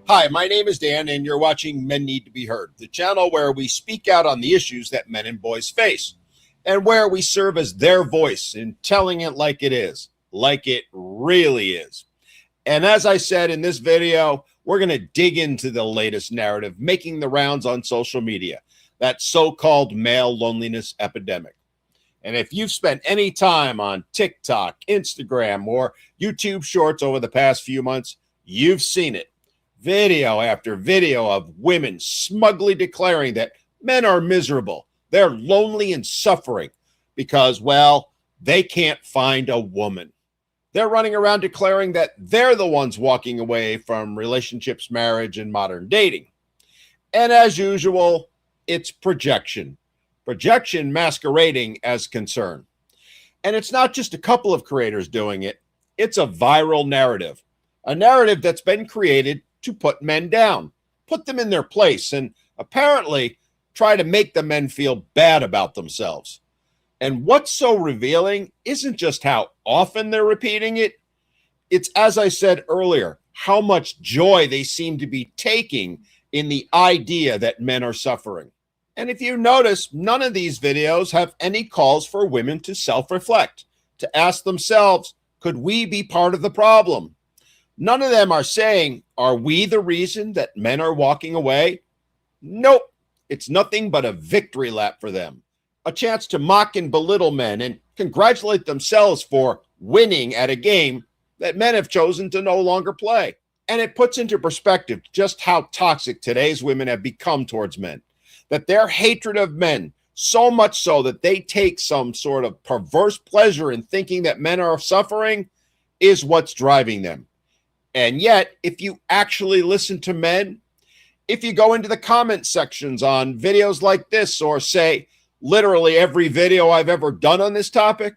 Hi, my name is Dan, and you're watching Men Need to Be Heard, the channel where we speak out on the issues that men and boys face, and where we serve as their voice in telling it like it really is. And as I said in this video, we're going to dig into the latest narrative making the rounds on social media, that so-called male loneliness epidemic. And if you've spent any time on TikTok, Instagram, or YouTube Shorts over the past few months, you've seen it. Video after video of women smugly declaring that men are miserable, they're lonely and suffering because, well, they can't find a woman. They're running around declaring that they're the ones walking away from relationships, marriage, and modern dating. And as usual, it's projection masquerading as concern. And it's not just a couple of creators doing it, it's a viral narrative, a narrative that's been created to put men down, put them in their place, and apparently try to make the men feel bad about themselves. And what's so revealing isn't just how often they're repeating it, it's, as I said earlier, how much joy they seem to be taking in the idea that men are suffering. And if you notice, none of these videos have any calls for women to self-reflect, to ask themselves, could we be part of the problem? None of them are saying, are we the reason that men are walking away? Nope. It's nothing but a victory lap for them. A chance to mock and belittle men and congratulate themselves for winning at a game that men have chosen to no longer play. And it puts into perspective just how toxic today's women have become towards men. That their hatred of men, so much so that they take some sort of perverse pleasure in thinking that men are suffering, is what's driving them. And yet, if you actually listen to men, if you go into the comment sections on videos like this, or say literally every video I've ever done on this topic,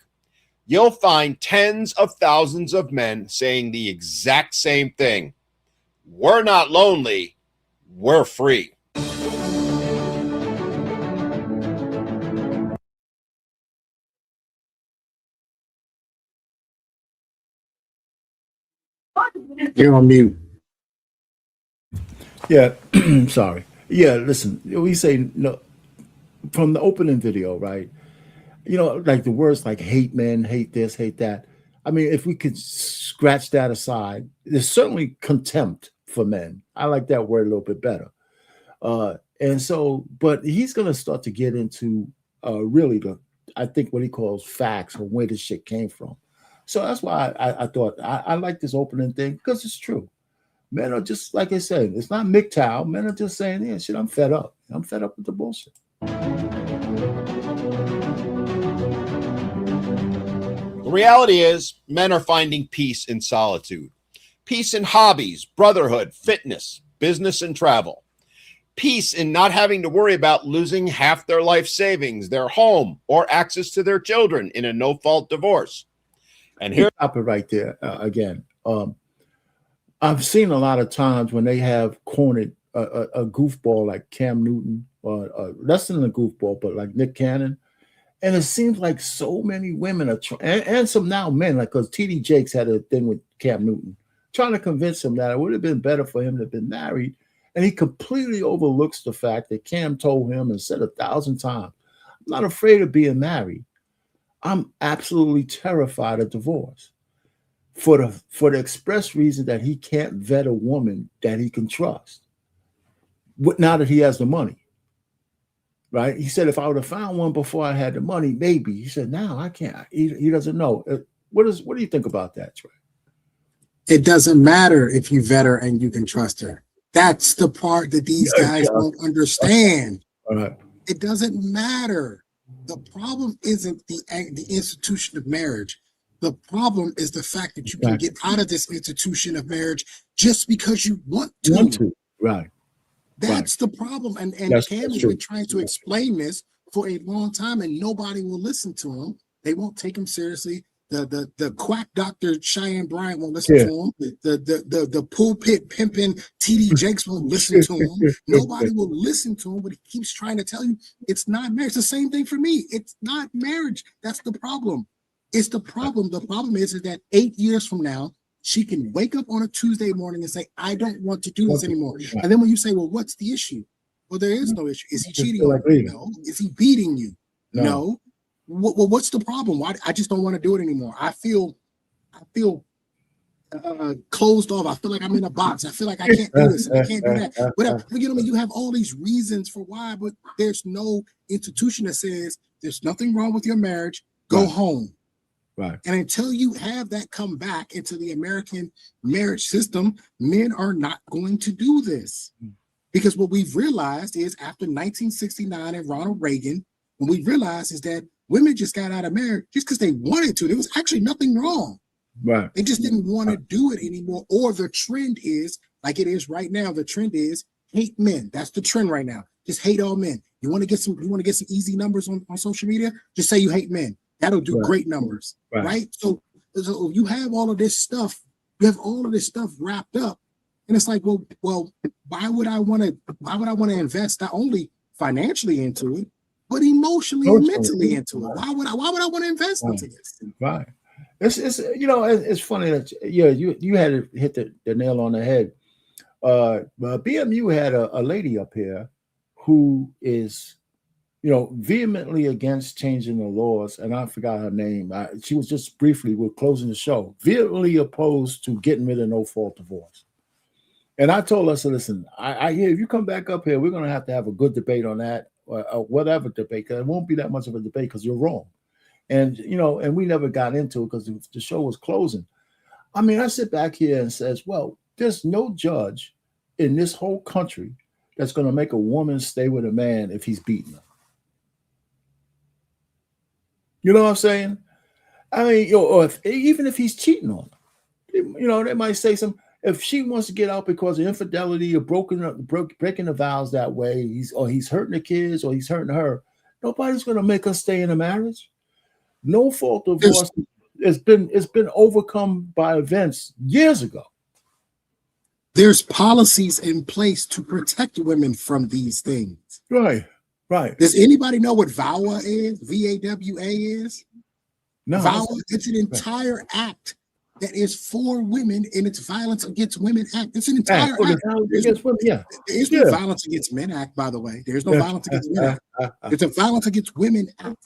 you'll find tens of thousands of men saying the exact same thing. We're not lonely, we're free. You're on mute. Yeah, sorry. Yeah, listen, we say no from the opening video, right? You know, like the words like hate men, hate this, hate that. I mean, if we could scratch that aside, there's certainly contempt for men. I like that word a little bit better. And so, but he's going to start to get into really I think what he calls facts or where this shit came from. So that's why I thought I like this opening thing, because it's true. Men are just, like I said, it's not MGTOW. Men are just saying, yeah, shit, I'm fed up. I'm fed up with the bullshit. The reality is, men are finding peace in solitude, peace in hobbies, brotherhood, fitness, business, and travel, peace in not having to worry about losing half their life savings, their home, or access to their children in a no-fault divorce. And here, stop it right there again. I've seen a lot of times when they have cornered a goofball like Cam Newton, or less than a goofball, but like Nick Cannon. And it seems like so many women are and some now men, like, because TD Jakes had a thing with Cam Newton, trying to convince him that it would have been better for him to have been married. And he completely overlooks the fact that Cam told him and said 1,000 times, I'm not afraid of being married. I'm absolutely terrified of divorce for the express reason that he can't vet a woman that he can trust. Now that he has the money. Right? He said, if I would have found one before I had the money, maybe. He said, now I can't. He doesn't know. What do you think about that, Trey? It doesn't matter if you vet her and you can trust her. That's the part that these guys don't understand. All right. It doesn't matter. The problem isn't the institution of marriage. The problem is the fact that you can get out of this institution of marriage just because you want to. Right. That's the problem. And Cam has been trying to explain this for a long time, and nobody will listen to him. They won't take him seriously. The quack doctor Cheyenne Bryant won't listen to him. The pulpit pimping TD Jakes won't listen to him. Nobody will listen to him, but he keeps trying to tell you it's not marriage. It's the same thing for me. It's not marriage. That's the problem. It's the problem. The problem is that 8 years from now, she can wake up on a Tuesday morning and say, I don't want to do this anymore. And then when you say, well, what's the issue? Well, there is no issue. Is he cheating on you? No. Is he beating you? No. Well, what's the problem? Why? I just don't want to do it anymore. I feel closed off. I feel like I'm in a box. I feel like I can't do this and I can't do that. Whatever. You know what I mean? You have all these reasons for why, but there's no institution that says there's nothing wrong with your marriage. Go home. Right. And until you have that come back into the American marriage system, men are not going to do this. Because what we've realized is after 1969 and Ronald Reagan, what we realized is that women just got out of marriage just because they wanted to. There was actually nothing wrong. Right. They just didn't want to do it anymore. Or the trend is, like it is right now, the trend is hate men. That's the trend right now. Just hate all men. You want to get some easy numbers on social media? Just say you hate men. That'll do great numbers. Right. So you have all of this stuff, wrapped up. And it's like, well, why would I want to invest not only financially into it, but emotionally and mentally into it? Why would I want to invest into this? Right. It's funny that you had to hit the nail on the head. BMU had a lady up here who is, vehemently against changing the laws, and I forgot her name. She was just briefly, we're closing the show, vehemently opposed to getting rid of no-fault divorce. And I told her, so listen, I hear if you come back up here, we're going to have a good debate on that, or whatever debate, because it won't be that much of a debate because you're wrong. And, and we never got into it because the show was closing. I mean, I sit back here and says, well, there's no judge in this whole country that's going to make a woman stay with a man if he's beating her. You know what I'm saying? I mean, or even if he's cheating on her, they might say if she wants to get out because of infidelity or breaking the vows that way, he's hurting the kids or he's hurting her, nobody's going to make her stay in a marriage. No fault divorce it's been overcome by events years ago. There's policies in place to protect women from these things. Right. Does anybody know what VAWA is? VAWA is? No. VAWA, it's an entire act that is for women, and it's Violence Against Women Act. It's an entire act. There's no Violence Against Men Act, by the way. There's no Violence Against Men Act. It's a Violence Against Women Act,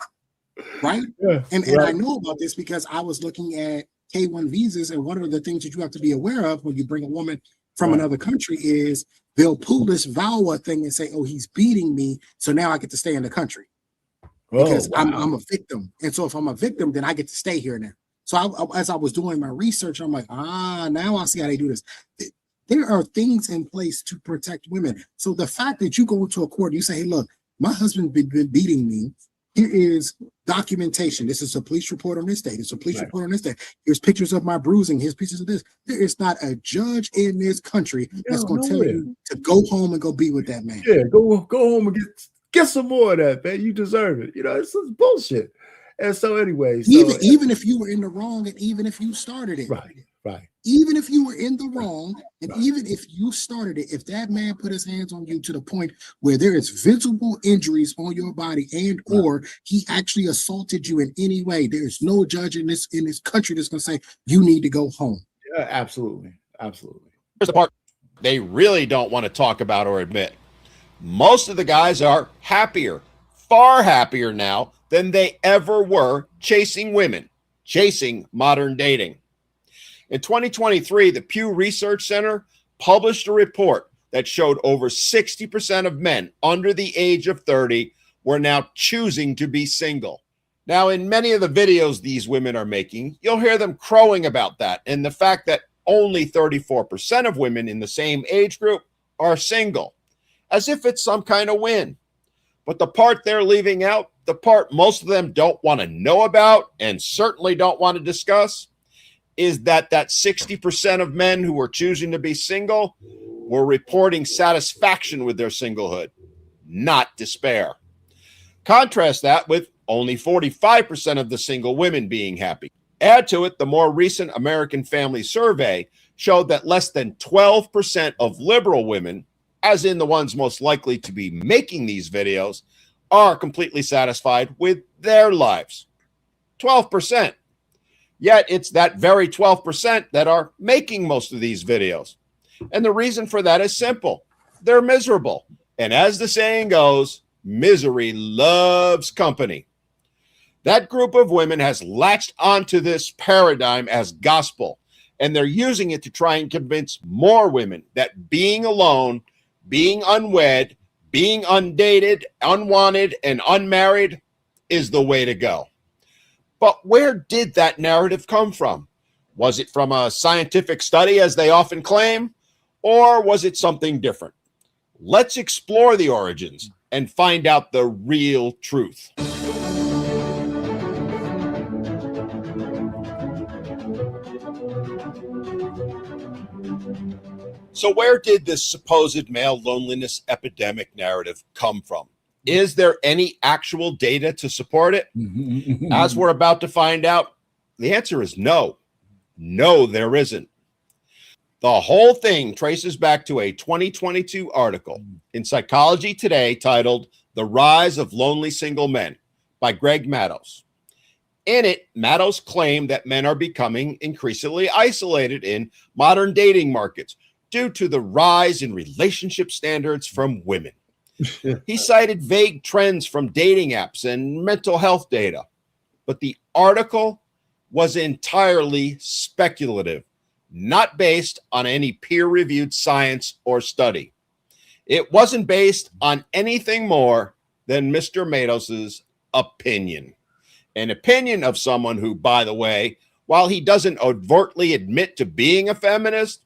right? And I know about this because I was looking at K-1 visas, and one of the things that you have to be aware of when you bring a woman from another country is they'll pull this VAWA thing and say, oh, he's beating me, so now I get to stay in the country because I'm a victim. And so if I'm a victim, then I get to stay here now. So as I was doing my research, I'm like, now I see how they do this. There are things in place to protect women. So the fact that you go into a court, you say, hey, look, my husband's been beating me. Here is documentation. This is a police report on this day. This is a police report on this day. Here's pictures of my bruising. Here's pictures of this. There is not a judge in this country that's going to tell you to go home and go be with that man. Yeah, go home and get some more of that, man. You deserve it. It's bullshit. And so anyway, even if you were in the wrong and even if you started it. Right. Even if you were in the wrong and even if you started it, if that man put his hands on you to the point where there is visible injuries on your body and or he actually assaulted you in any way, there's no judge in this country that's going to say you need to go home. Yeah, absolutely. Here's the part they really don't want to talk about or admit. Most of the guys are far happier now than they ever were chasing women, chasing modern dating. In 2023, the Pew Research Center published a report that showed over 60% of men under the age of 30 were now choosing to be single. Now, in many of the videos these women are making, you'll hear them crowing about that and the fact that only 34% of women in the same age group are single, as if it's some kind of win. But the part they're leaving out, the part most of them don't want to know about and certainly don't want to discuss, is that 60% of men who were choosing to be single were reporting satisfaction with their singlehood, not despair. Contrast that with only 45% of the single women being happy. Add to it, the more recent American Family Survey showed that less than 12% of liberal women, as in the ones most likely to be making these videos, are completely satisfied with their lives. 12%. Yet it's that very 12% that are making most of these videos. And the reason for that is simple. They're miserable. And as the saying goes, misery loves company. That group of women has latched onto this paradigm as gospel, and they're using it to try and convince more women that being alone, being unwed, being undated, unwanted, and unmarried is the way to go. But where did that narrative come from? Was it from a scientific study, as they often claim, or was it something different? Let's explore the origins and find out the real truth. So where did this supposed male loneliness epidemic narrative come from? Is there any actual data to support it? As we're about to find out, the answer is no. No, there isn't. The whole thing traces back to a 2022 article in Psychology Today titled "The Rise of Lonely Single Men" by Greg Matos. In it, Matos claimed that men are becoming increasingly isolated in modern dating markets due to the rise in relationship standards from women. He cited vague trends from dating apps and mental health data, but the article was entirely speculative, not based on any peer-reviewed science or study. It wasn't based on anything more than Mr. Matos's opinion. An opinion of someone who, by the way, while he doesn't overtly admit to being a feminist,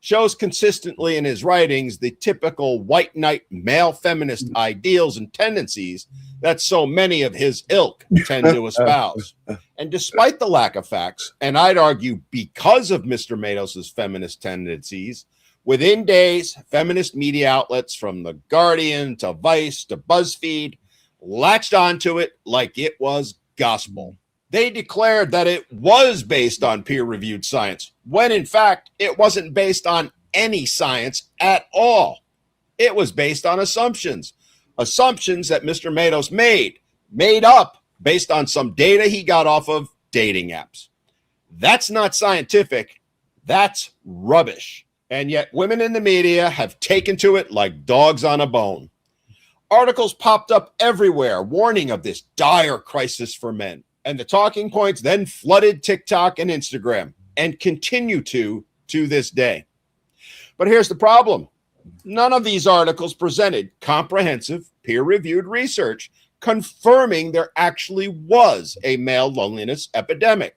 shows consistently in his writings the typical white knight male feminist ideals and tendencies that so many of his ilk tend to espouse. And despite the lack of facts, and I'd argue because of Mr. Matos's feminist tendencies, within days, feminist media outlets from The Guardian to Vice to BuzzFeed latched onto it like it was gospel. They declared that it was based on peer-reviewed science, when in fact it wasn't based on any science at all. It was based on assumptions that Mr. Matos made up based on some data he got off of dating apps. That's not scientific. That's rubbish. And yet women in the media have taken to it like dogs on a bone. Articles popped up everywhere warning of this dire crisis for men. And the talking points then flooded TikTok and Instagram and continue to this day. But here's the problem. None of these articles presented comprehensive, peer-reviewed research confirming there actually was a male loneliness epidemic.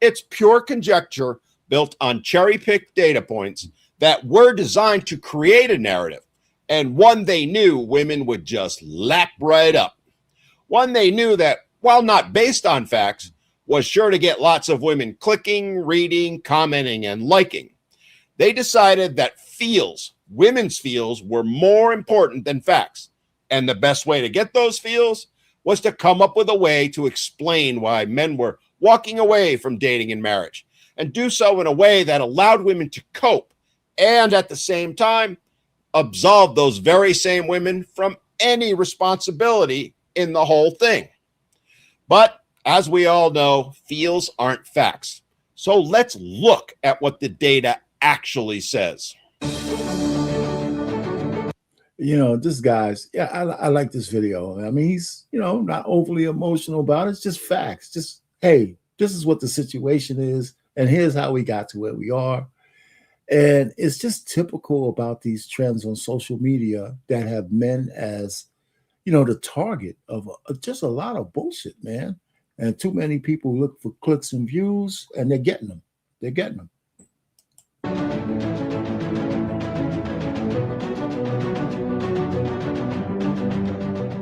It's pure conjecture built on cherry-picked data points that were designed to create a narrative, and one they knew women would just lap right up. One they knew that, while not based on facts, was sure to get lots of women clicking, reading, commenting, and liking. They decided that feels, women's feels, were more important than facts. And the best way to get those feels was to come up with a way to explain why men were walking away from dating and marriage, and do so in a way that allowed women to cope, and at the same time, absolve those very same women from any responsibility in the whole thing. But as we all know, feels aren't facts. So let's look at what the data actually says. You know, this guy's, yeah, I like this video. I mean, he's, you know, not overly emotional about it. It's just facts. Just, hey, this is what the situation is, and here's how we got to where we are. And it's just typical about these trends on social media that have men as, you know, the target of just a lot of bullshit, man. And too many people look for clicks and views, and they're getting them. They're getting them.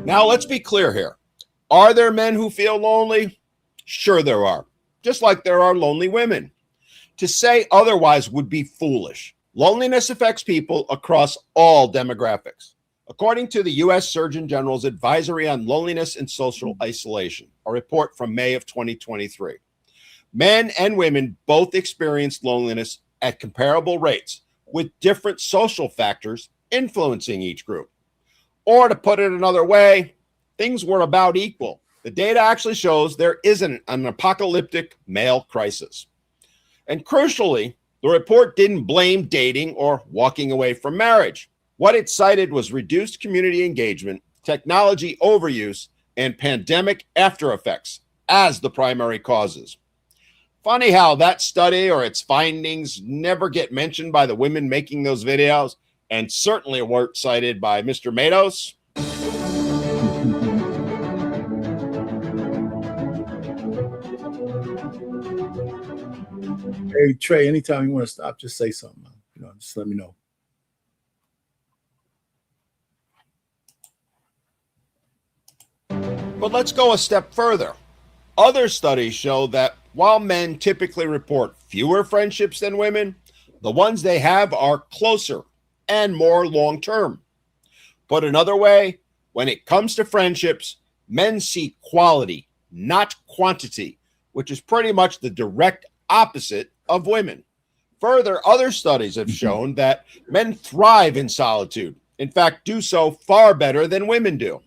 Now, let's be clear here. Are there men who feel lonely? Sure there are, just like there are lonely women. To say otherwise would be foolish. Loneliness affects people across all demographics. According to the U.S. Surgeon General's Advisory on Loneliness and Social Isolation, a report from May of 2023, men and women both experienced loneliness at comparable rates, with different social factors influencing each group. Or to put it another way, things were about equal. The data actually shows there isn't an apocalyptic male crisis. And crucially, the report didn't blame dating or walking away from marriage. What it cited was reduced community engagement, technology overuse, and pandemic after effects as the primary causes. Funny how that study or its findings never get mentioned by the women making those videos, and certainly weren't cited by Mr. Matos. Hey, Trey, anytime you want to stop, just say something. Just let me know. But let's go a step further. Other studies show that while men typically report fewer friendships than women, the ones they have are closer and more long-term. Put another way, when it comes to friendships, men seek quality, not quantity, which is pretty much the direct opposite of women. Further, other studies have shown that men thrive in solitude. In fact, do so far better than women do.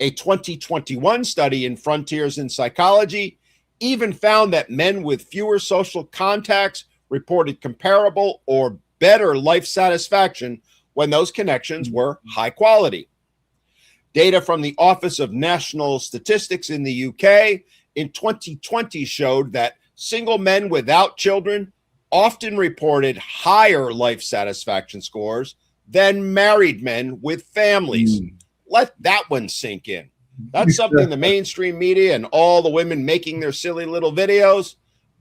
A 2021 study in Frontiers in Psychology even found that men with fewer social contacts reported comparable or better life satisfaction when those connections were high quality. Data from the Office of National Statistics in the UK in 2020 showed that single men without children often reported higher life satisfaction scores than married men with families. Let that one sink in. That's something the mainstream media and all the women making their silly little videos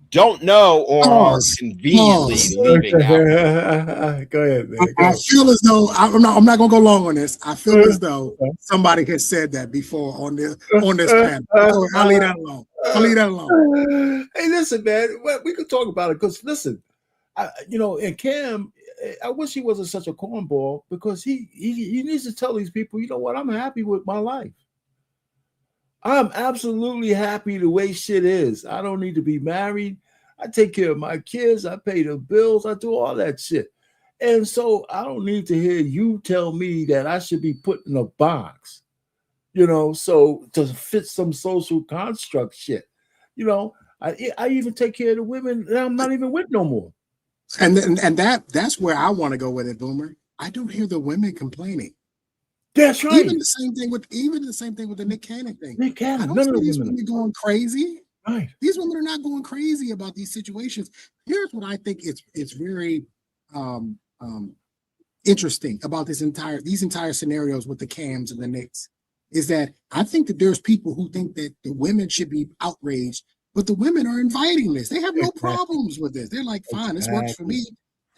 don't know or are conveniently leaving out. Go ahead, man. I feel as though I'm not gonna go long on this. I feel as though somebody has said that before on this panel. I'll leave that alone. Hey, listen, man. We could talk about it because listen, and Cam, I wish he wasn't such a cornball because he needs to tell these people, you know what, I'm happy with my life. I'm absolutely happy the way shit is. I don't need to be married. I take care of my kids. I pay the bills. I do all that shit. And so I don't need to hear you tell me that I should be put in a box, so to fit some social construct shit. I even take care of the women that I'm not even with no more. And that's where I want to go with it, Boomer. I don't hear the women complaining. That's right. Even the same thing with the Nick Cannon thing. Nick Cannon, I don't see these women going crazy. Right. These women are not going crazy about these situations. Here's what I think it's very interesting about these entire scenarios with the Cams and the Nicks is that I think that there's people who think that the women should be outraged, but the women are inviting this. They have no problems with this. They're like, fine, this works for me.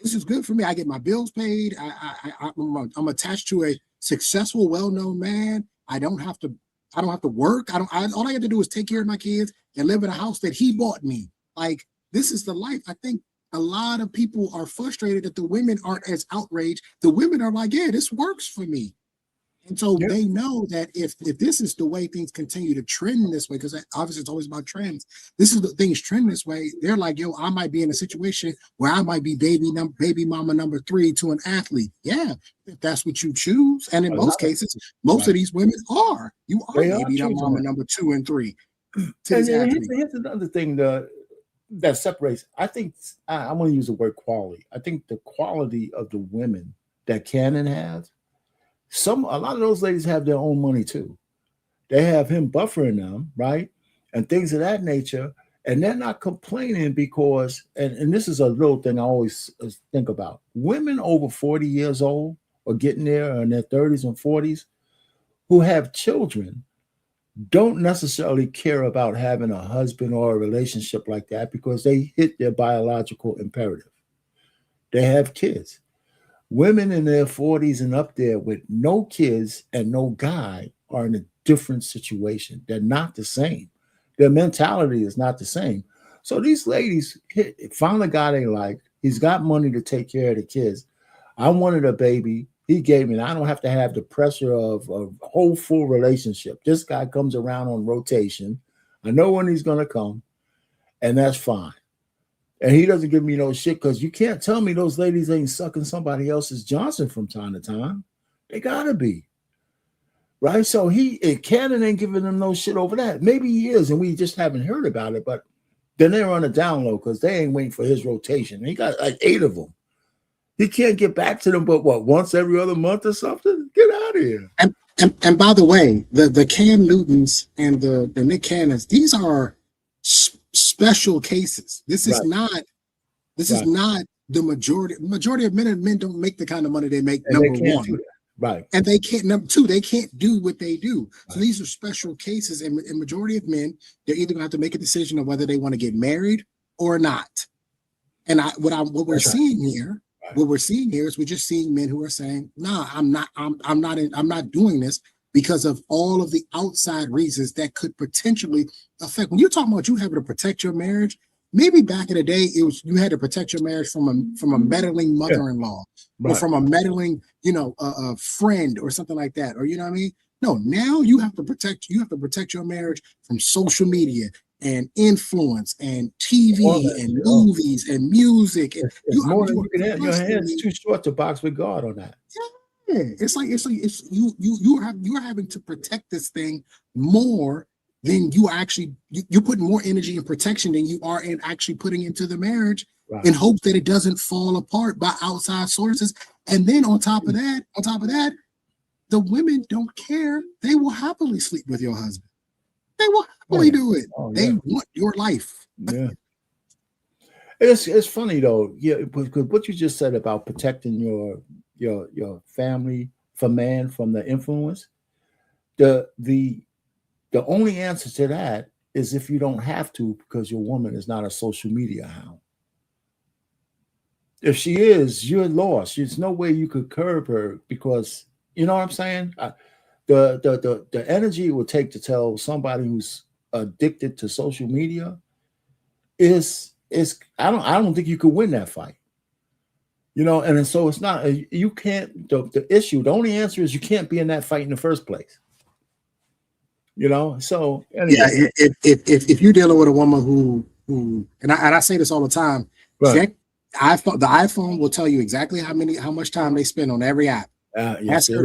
This is good for me. I get my bills paid. I'm attached to a successful, well-known man. I don't have to work. All I have to do is take care of my kids and live in a house that he bought me. Like, this is the life. I think a lot of people are frustrated that the women aren't as outraged. The women are like, yeah, this works for me. And so they know that if this is the way things continue to trend this way, because obviously it's always about trends, this is the things trend this way, they're like, yo, I might be in a situation where I might be baby mama number 3 to an athlete. Yeah, if that's what you choose. And in most cases, most of these women are. You are baby mama number 2 and 3 to these athletes. Here's another thing that separates. I think I'm going to use the word quality. I think the quality of the women that Cannon has, a lot of those ladies have their own money too. They have him buffering them, right? And things of that nature. And they're not complaining because, and this is a little thing I always think about. Women over 40 years old or getting there or in their 30s and 40s who have children don't necessarily care about having a husband or a relationship like that because they hit their biological imperative. They have kids. Women in their 40s and up there with no kids and no guy are in a different situation. They're not the same. Their mentality is not the same. So these ladies found a guy they like. He's got money to take care of the kids. I wanted a baby. he gave me. And I don't have to have the pressure of a whole full relationship. This guy comes around on rotation. I know when he's going to come, and that's fine. And he doesn't give me no shit because you can't tell me those ladies ain't sucking somebody else's Johnson from time to time. They got to be. Right? So Cannon ain't giving them no shit over that. Maybe he is, and we just haven't heard about it, but then they're on a down low because they ain't waiting for his rotation. He got like 8 of them. He can't get back to them, but what, once every other month or something? Get out of here. And by the way, the Cam Newtons and the Nick Cannons, these are special cases. This is not the majority. Majority of men don't make the kind of money they make. And number one, right? And they can't. Number two, they can't do what they do. So these are special cases, and majority of men, they're either gonna have to make a decision of whether they want to get married or not. And what we're seeing here is we're just seeing men who are saying, "Nah, I'm not doing this." Because of all of the outside reasons that could potentially affect. When you're talking about you having to protect your marriage, maybe back in the day it was you had to protect your marriage from a meddling mother-in-law, or from a meddling, a friend or something like that, or you know what I mean. No, now you have to protect your marriage from social media and influence and TV and movies and music. And it's more than you can have. Your hands too short to box with God on that. Yeah, it's you're having to protect this thing more than you're putting more energy and protection than you are in actually putting into the marriage, in hopes that it doesn't fall apart by outside sources. And then on top of that, the women don't care. They will happily sleep with your husband. They will happily do it. They want your life. Yeah. It's funny though, because what you just said about protecting your family from the influence, the only answer to that is if you don't have to, because your woman is not a social media hound. If she is, you're lost. There's no way you could curb her, because you know what I'm saying. The energy it would take to tell somebody who's addicted to social media is I don't think you could win that fight. And so it's not, you can't, the only answer is you can't be in that fight in the first place. So anyway. Yeah, if you're dealing with a woman who and I say this all the time, the iPhone will tell you exactly how much time they spend on every app. Ask her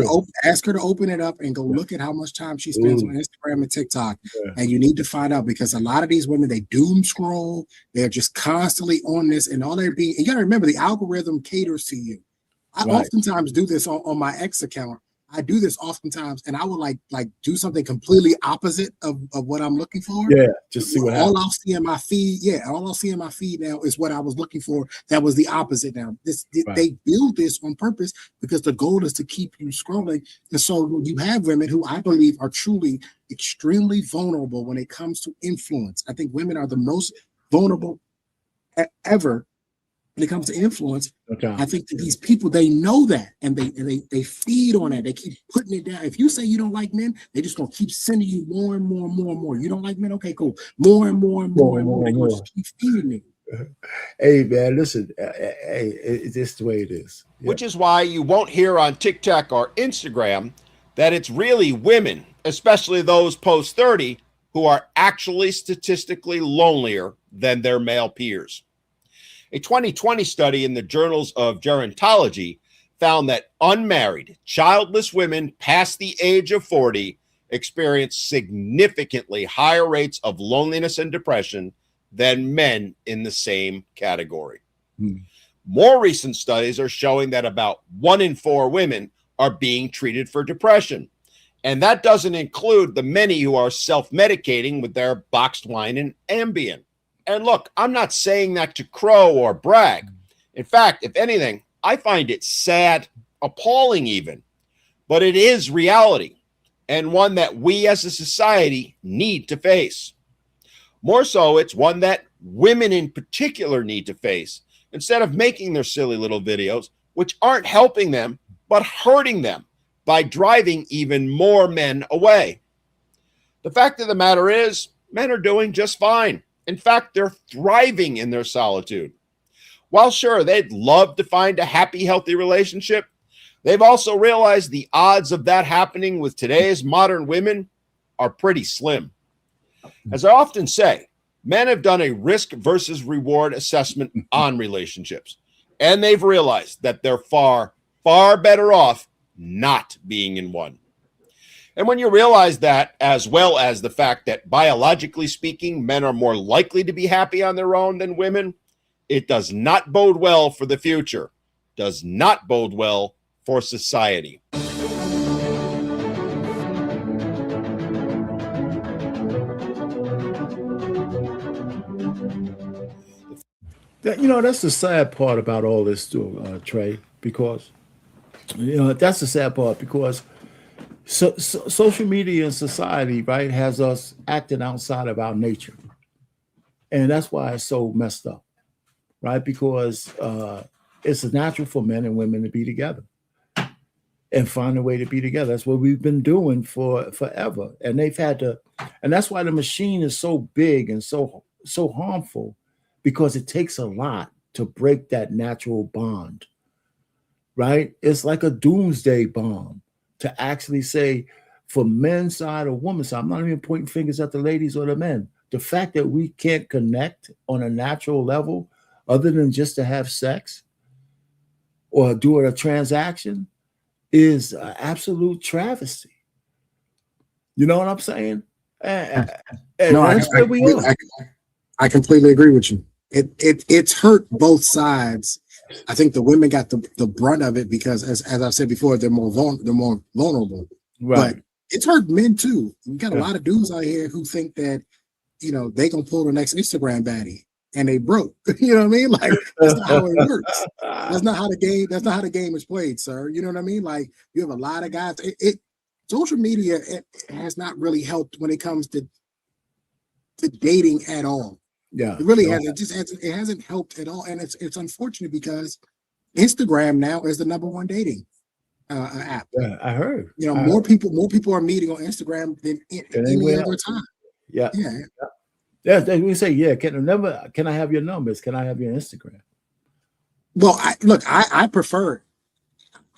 to open it up and go look at how much time she spends on Instagram and TikTok. And you need to find out, because a lot of these women, they doom scroll. They're just constantly on this, and all they're being. And you got to remember, the algorithm caters to you. I oftentimes do this on my ex account. I do this oftentimes, and I will like do something completely opposite of what I'm looking for. Yeah, just see what happens. All I'll see in my feed. Yeah, all I'll see in my feed now is what I was looking for. That was the opposite. Now, they build this on purpose because the goal is to keep you scrolling. And so you have women who I believe are truly extremely vulnerable when it comes to influence. I think women are the most vulnerable ever when it comes to influence. I think that these people, they know that, and they feed on that. They keep putting it down. If you say you don't like men, they're just gonna keep sending you more and more and more and more. You don't like men? Okay, cool. More and more and more and more. They're gonna just keep feeding me. Hey man, listen. It's just the way it is. Yeah. Which is why you won't hear on TikTok or Instagram that it's really women, especially those post 30, who are actually statistically lonelier than their male peers. A 2020 study in the Journals of Gerontology found that unmarried, childless women past the age of 40 experience significantly higher rates of loneliness and depression than men in the same category. More recent studies are showing that about 1 in 4 women are being treated for depression. And that doesn't include the many who are self-medicating with their boxed wine and Ambien. And look, I'm not saying that to crow or brag. In fact, if anything, I find it sad, appalling even. But it is reality, and one that we as a society need to face. More so, it's one that women in particular need to face, instead of making their silly little videos, which aren't helping them, but hurting them by driving even more men away. The fact of the matter is, men are doing just fine. In fact, they're thriving in their solitude. While sure, they'd love to find a happy, healthy relationship, They've also realized the odds of that happening with today's modern women are pretty slim. As I often say, men have done a risk versus reward assessment on relationships, and they've realized that they're far, far better off not being in one. And when you realize that, as well as the fact that biologically speaking, men are more likely to be happy on their own than women, it does not bode well for the future, does not bode well for society. That's the sad part about all this too, Trey, because that's the sad part, because social media and society, right, has us acting outside of our nature. And that's why it's so messed up, right? Because it's natural for men and women to be together and find a way to be together. That's what we've been doing forever. And they've had to, and that's why the machine is so big and so harmful, because it takes a lot to break that natural bond, right? It's like a doomsday bomb to actually say, for men's side or women's side, I'm not even pointing fingers at the ladies or the men. The fact that we can't connect on a natural level other than just to have sex or do a transaction is an absolute travesty. You know what I'm saying? And that's where we are. I completely agree with you. It's hurt both sides. I think the women got the brunt of it because, as I've said before, they're more vulnerable. Right. But it's hurt men too. We got a lot of dudes out here who think that they gonna pull the next Instagram baddie and they broke. You know what I mean? Like, that's not how it works. That's not how the game is played, sir. You know what I mean? Like, you have a lot of guys. Social media has not really helped when it comes to dating at all. Yeah, it really hasn't. It hasn't helped at all, and it's unfortunate because Instagram now is the number one dating app. Yeah, I heard. More people are meeting on Instagram than any other time. Yeah. We say, can I have your numbers? Can I have your Instagram? Well, I prefer it.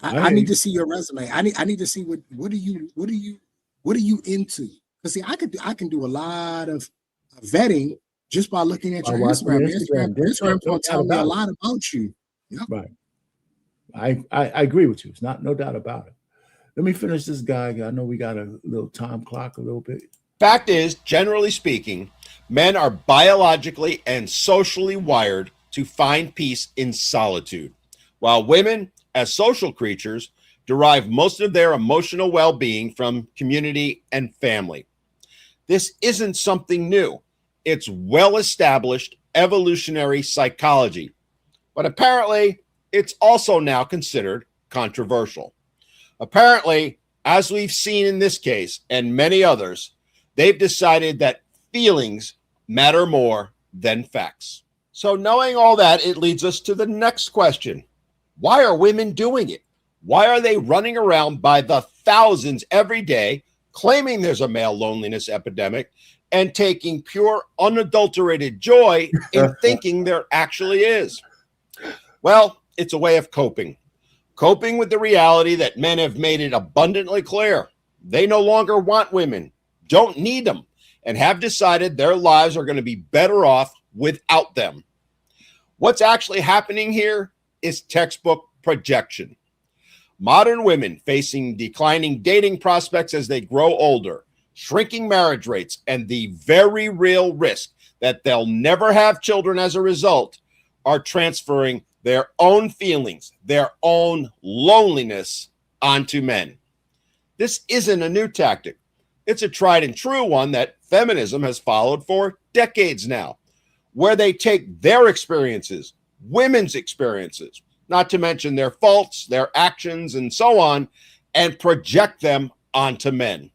I need to see your resume. I need to see what are you into? Because see, I can do a lot of vetting just by looking at your Instagram. Instagram will tell me a lot about you. Yep. Right. I agree with you. It's no doubt about it. Let me finish this guy. I know we got a little time clock a little bit. Fact is, generally speaking, men are biologically and socially wired to find peace in solitude, while women, as social creatures, derive most of their emotional well-being from community and family. This isn't something new. It's well-established evolutionary psychology, but apparently it's also now considered controversial. Apparently, as we've seen in this case and many others, they've decided that feelings matter more than facts. So knowing all that, it leads us to the next question. Why are women doing it? Why are they running around by the thousands every day, claiming there's a male loneliness epidemic, and taking pure, unadulterated joy in thinking there actually is? Well, it's a way of coping. Coping with the reality that men have made it abundantly clear. They no longer want women, don't need them, and have decided their lives are going to be better off without them. What's actually happening here is textbook projection. Modern women facing declining dating prospects as they grow older, shrinking marriage rates, and the very real risk that they'll never have children as a result, are transferring their own feelings, their own loneliness onto men. This isn't a new tactic. It's a tried and true one that feminism has followed for decades now, where they take their experiences, women's experiences, not to mention their faults, their actions, and so on, and project them onto men.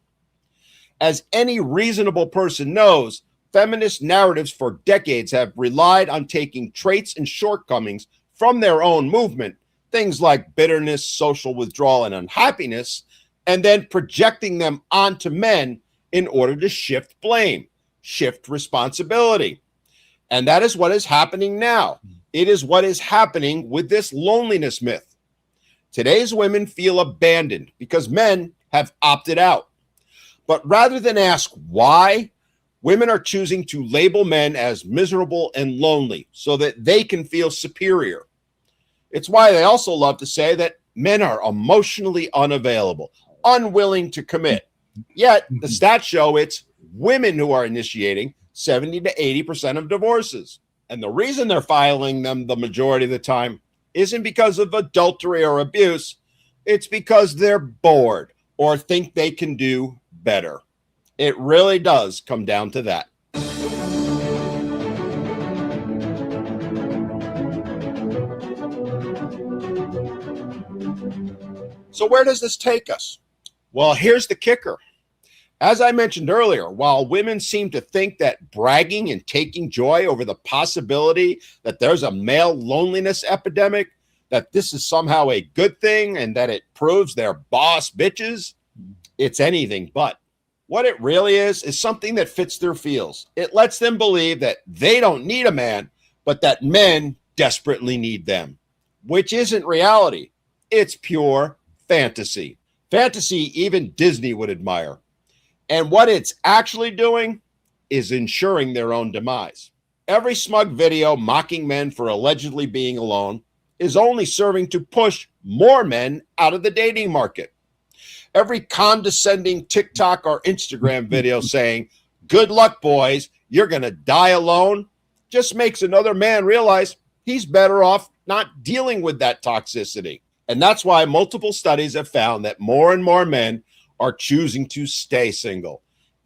As any reasonable person knows, feminist narratives for decades have relied on taking traits and shortcomings from their own movement, things like bitterness, social withdrawal, and unhappiness, and then projecting them onto men in order to shift blame, shift responsibility. And that is what is happening now. It is what is happening with this loneliness myth. Today's women feel abandoned because men have opted out. But rather than ask why, women are choosing to label men as miserable and lonely so that they can feel superior. It's why they also love to say that men are emotionally unavailable, unwilling to commit. Yet the stats show it's women who are initiating 70 to 80% of divorces. And the reason they're filing them the majority of the time isn't because of adultery or abuse. It's because they're bored or think they can do better. It really does come down to that. So where does this take us? Well, here's the kicker. As I mentioned earlier, while women seem to think that bragging and taking joy over the possibility that there's a male loneliness epidemic, that this is somehow a good thing and that it proves they're boss bitches, it's anything but. What it really is something that fits their feels. It lets them believe that they don't need a man, but that men desperately need them, which isn't reality. It's pure fantasy. Fantasy even Disney would admire. And what it's actually doing is ensuring their own demise. Every smug video mocking men for allegedly being alone is only serving to push more men out of the dating market. Every condescending TikTok or Instagram video saying, "Good luck, boys, you're going to die alone," just makes another man realize he's better off not dealing with that toxicity. And that's why multiple studies have found that more and more men are choosing to stay single.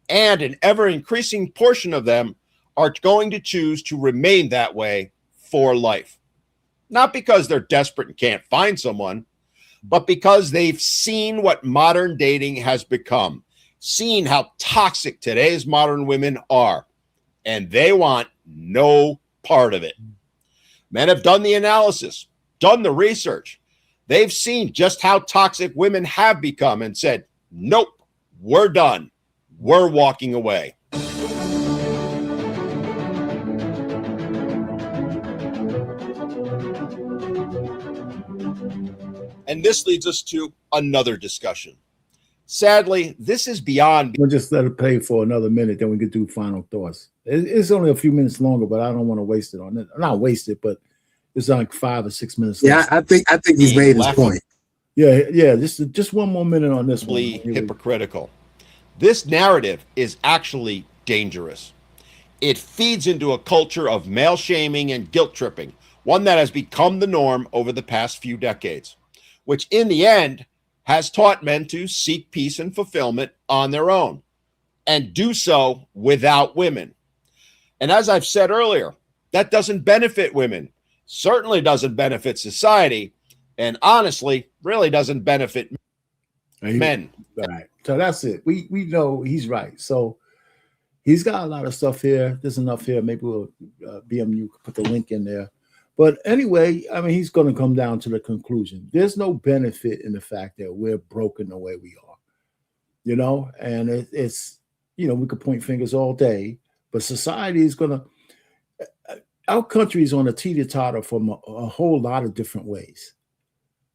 And an ever-increasing portion of them are going to choose to remain that way for life. Not because they're desperate and can't find someone, but because they've seen what modern dating has become, seen how toxic today's modern women are, and they want no part of it. Men have done the analysis, done the research. They've seen just how toxic women have become and said, nope, we're done. We're walking away. And this leads us to another discussion. Sadly, this is beyond. We'll just let it play for another minute, then we can do final thoughts. It's only a few minutes longer, but I don't want to waste it on it. Not waste it, but it's like 5 or 6 minutes. Yeah, I think he's made his point. Yeah. Just one more minute on this one. Hypocritical. This narrative is actually dangerous. It feeds into a culture of male shaming and guilt tripping, one that has become the norm over the past few decades, which in the end has taught men to seek peace and fulfillment on their own and do so without women. And as I've said earlier, that doesn't benefit women, certainly doesn't benefit society, and honestly, really doesn't benefit men. Right. So that's it. We know he's right. So he's got a lot of stuff here. There's enough here. Maybe we'll BMU put the link in there. But anyway, I mean, he's going to come down to the conclusion. There's no benefit in the fact that we're broken the way we are, you know, and it's, you know, we could point fingers all day, but society is going to, our country is on a teeter-totter from a whole lot of different ways.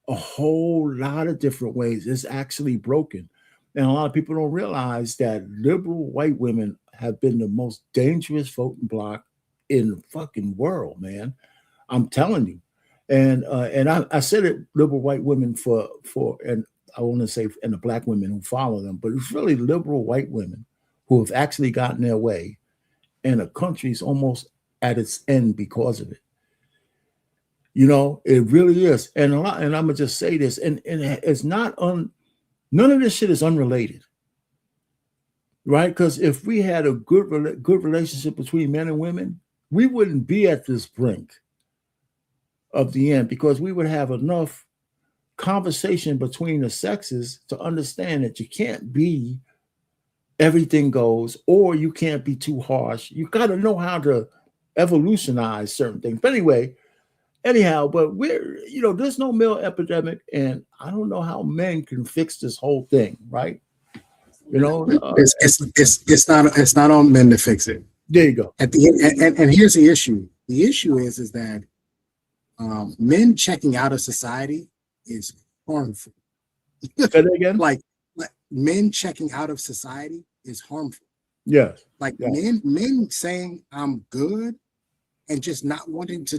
A whole lot of different ways. It's actually broken. And a lot of people don't realize that liberal white women have been the most dangerous voting bloc in the fucking world, man. I'm telling you. And I said it, liberal white women for and I want to say, and the black women who follow them, but it's really liberal white women who have actually gotten their way, and the country's almost at its end because of it. You know, it really is. And I'm gonna just say this, and it's not none of this shit is unrelated, right? Because if we had a good relationship between men and women, we wouldn't be at this brink of the end, because we would have enough conversation between the sexes to understand that you can't be everything goes, or you can't be too harsh. You got to know how to evolutionize certain things. But anyhow, but there's no male epidemic, and I don't know how men can fix this whole thing, right? You know, it's not on men to fix it. There you go. At the end, and here's the issue. The issue is that men checking out of society is harmful. Say that again? Like men checking out of society is harmful. Yes. Like yes. men saying I'm good and just not wanting to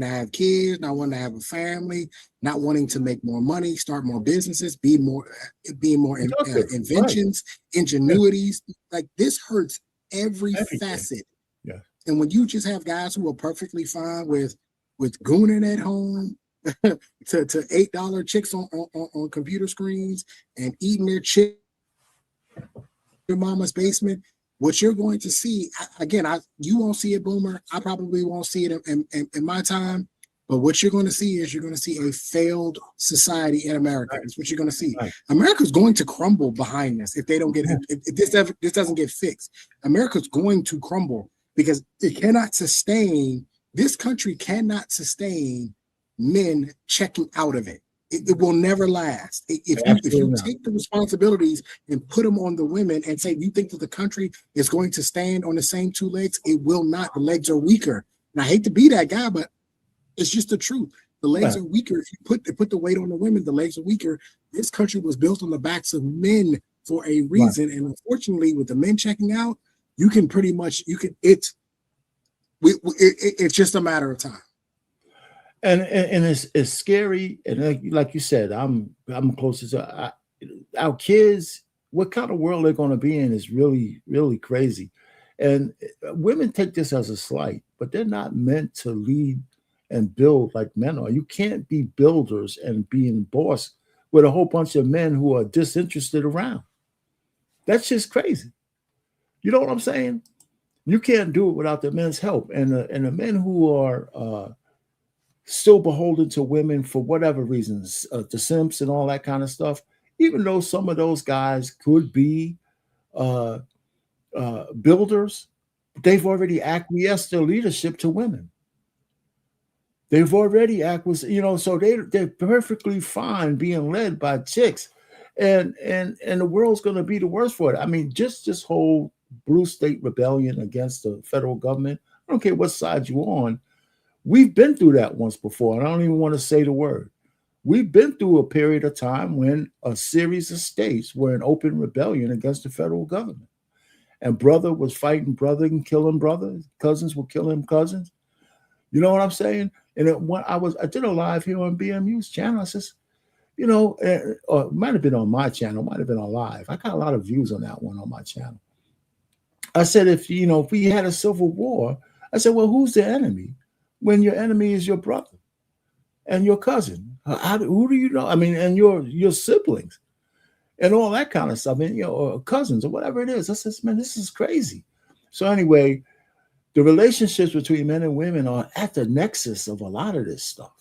have kids, not wanting to have a family, not wanting to make more money, start more businesses, be more inventions, ingenuities. Like this hurts every facet. Yeah. And when you just have guys who are perfectly fine with gooning at home to $8 chicks on computer screens and eating their chick in your mama's basement, what you're going to see, again, you won't see it, Boomer. I probably won't see it in my time. But what you're going to see is you're going to see a failed society in America. That's what you're going to see. Right. America's going to crumble behind this if they don't get if this doesn't get fixed. America's going to crumble because it cannot sustain. This country cannot sustain men checking out of it. It will never last. If you take the responsibilities and put them on the women and say you think that the country is going to stand on the same two legs, it will not. The legs are weaker. And I hate to be that guy, but it's just the truth. The legs are weaker. If you put the weight on the women, the legs are weaker. This country was built on the backs of men for a reason. And unfortunately, with the men checking out, you can pretty much it's just a matter of time. And it's scary. And like you said, I'm closest to our kids. What kind of world they're going to be in is really, really crazy. And women take this as a slight, but they're not meant to lead and build like men are. You can't be builders and being boss with a whole bunch of men who are disinterested around. That's just crazy. You know what I'm saying? You can't do it without the men's help. And the men who are still beholden to women for whatever reasons, the simps and all that kind of stuff, even though some of those guys could be builders, they've already acquiesced their leadership to women. They've already acquiesced, so they're perfectly fine being led by chicks. And the world's going to be the worse for it. I mean, just this whole blue state rebellion against the federal government, I don't care what side you're on, we've been through that once before, and I don't even want to say the word. We've been through a period of time when a series of states were in open rebellion against the federal government. And brother was fighting brother and killing brother. Cousins were killing cousins. You know what I'm saying? And I did a live here on BMU's channel. I says, or it might have been on my channel, might have been on live. I got a lot of views on that one on my channel. I said, if we had a civil war, I said, well, who's the enemy when your enemy is your brother and your cousin? Who do you know? I mean, and your siblings and all that kind of stuff, and or cousins or whatever it is. I said, man, this is crazy. So anyway, the relationships between men and women are at the nexus of a lot of this stuff.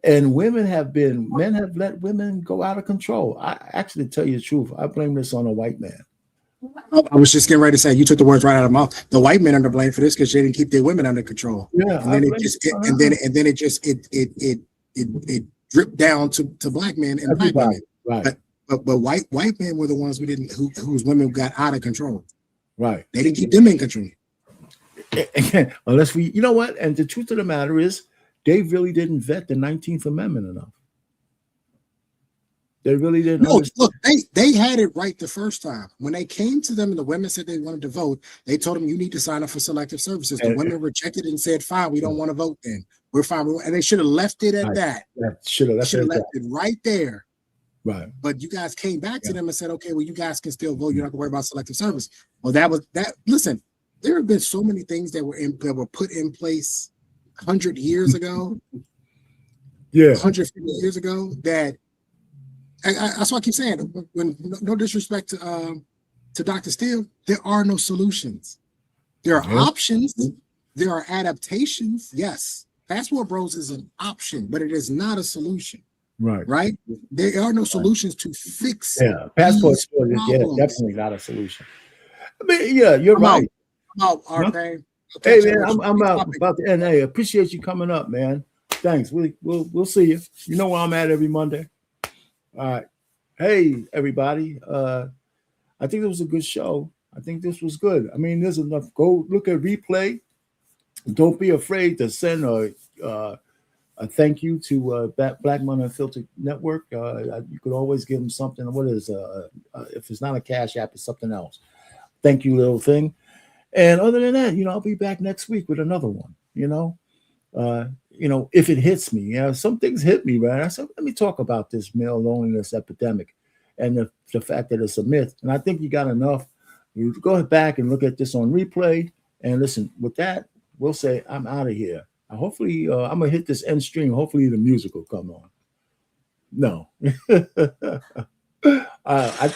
And men have let women go out of control. I actually, tell you the truth, I blame this on a white man. I was just getting ready to say, you took the words right out of my mouth. The white men are to blame for this because they didn't keep their women under control. Yeah, and then it dripped down to black men and black women. Right. But white men were the ones whose women got out of control. Right. They didn't keep them in control. Unless you know what? And the truth of the matter is, they really didn't vet the 19th Amendment enough. They really didn't. No, look, they had it right the first time. When they came to them and the women said they wanted to vote, they told them you need to sign up for selective services. The women rejected it and said, fine, we don't want to vote then. We're fine. And they should have left it at that. Should have left it right there. Right. But you guys came back to them and said, okay, well, you guys can still vote. You don't have to worry about selective service. Well, that was that. Listen, there have been so many things that were put in place 100 years ago. 150 years ago that that's why I keep saying, when no disrespect to Dr. Steele, there are no solutions. There are options. There are adaptations. Yes. Passport Bros is an option, but it is not a solution. Right. There are no solutions to fix. Yeah. Passport Bros is definitely not a solution. I mean, yeah, you're right. I'm out, RK. Hey man, I'm about to end. Hey, appreciate you coming up, man. Thanks. We'll see you. You know where I'm at every Monday. All right. Hey, everybody. I think it was a good show. I think this was good. I mean, there's enough. Go look at replay. Don't be afraid to send thank you to Black Man Unfiltered Network. You could always give them something. What is if it's not a Cash App, it's something else. Thank you, little thing. And other than that, I'll be back next week with another one. If it hits me, some things hit me, right? I said, let me talk about this male loneliness epidemic and the fact that it's a myth. And I think you got enough. You go back and look at this on replay and listen. With that, we'll say I'm out of here. Hopefully, I'm gonna hit this end stream. Hopefully, the music will come on. No, I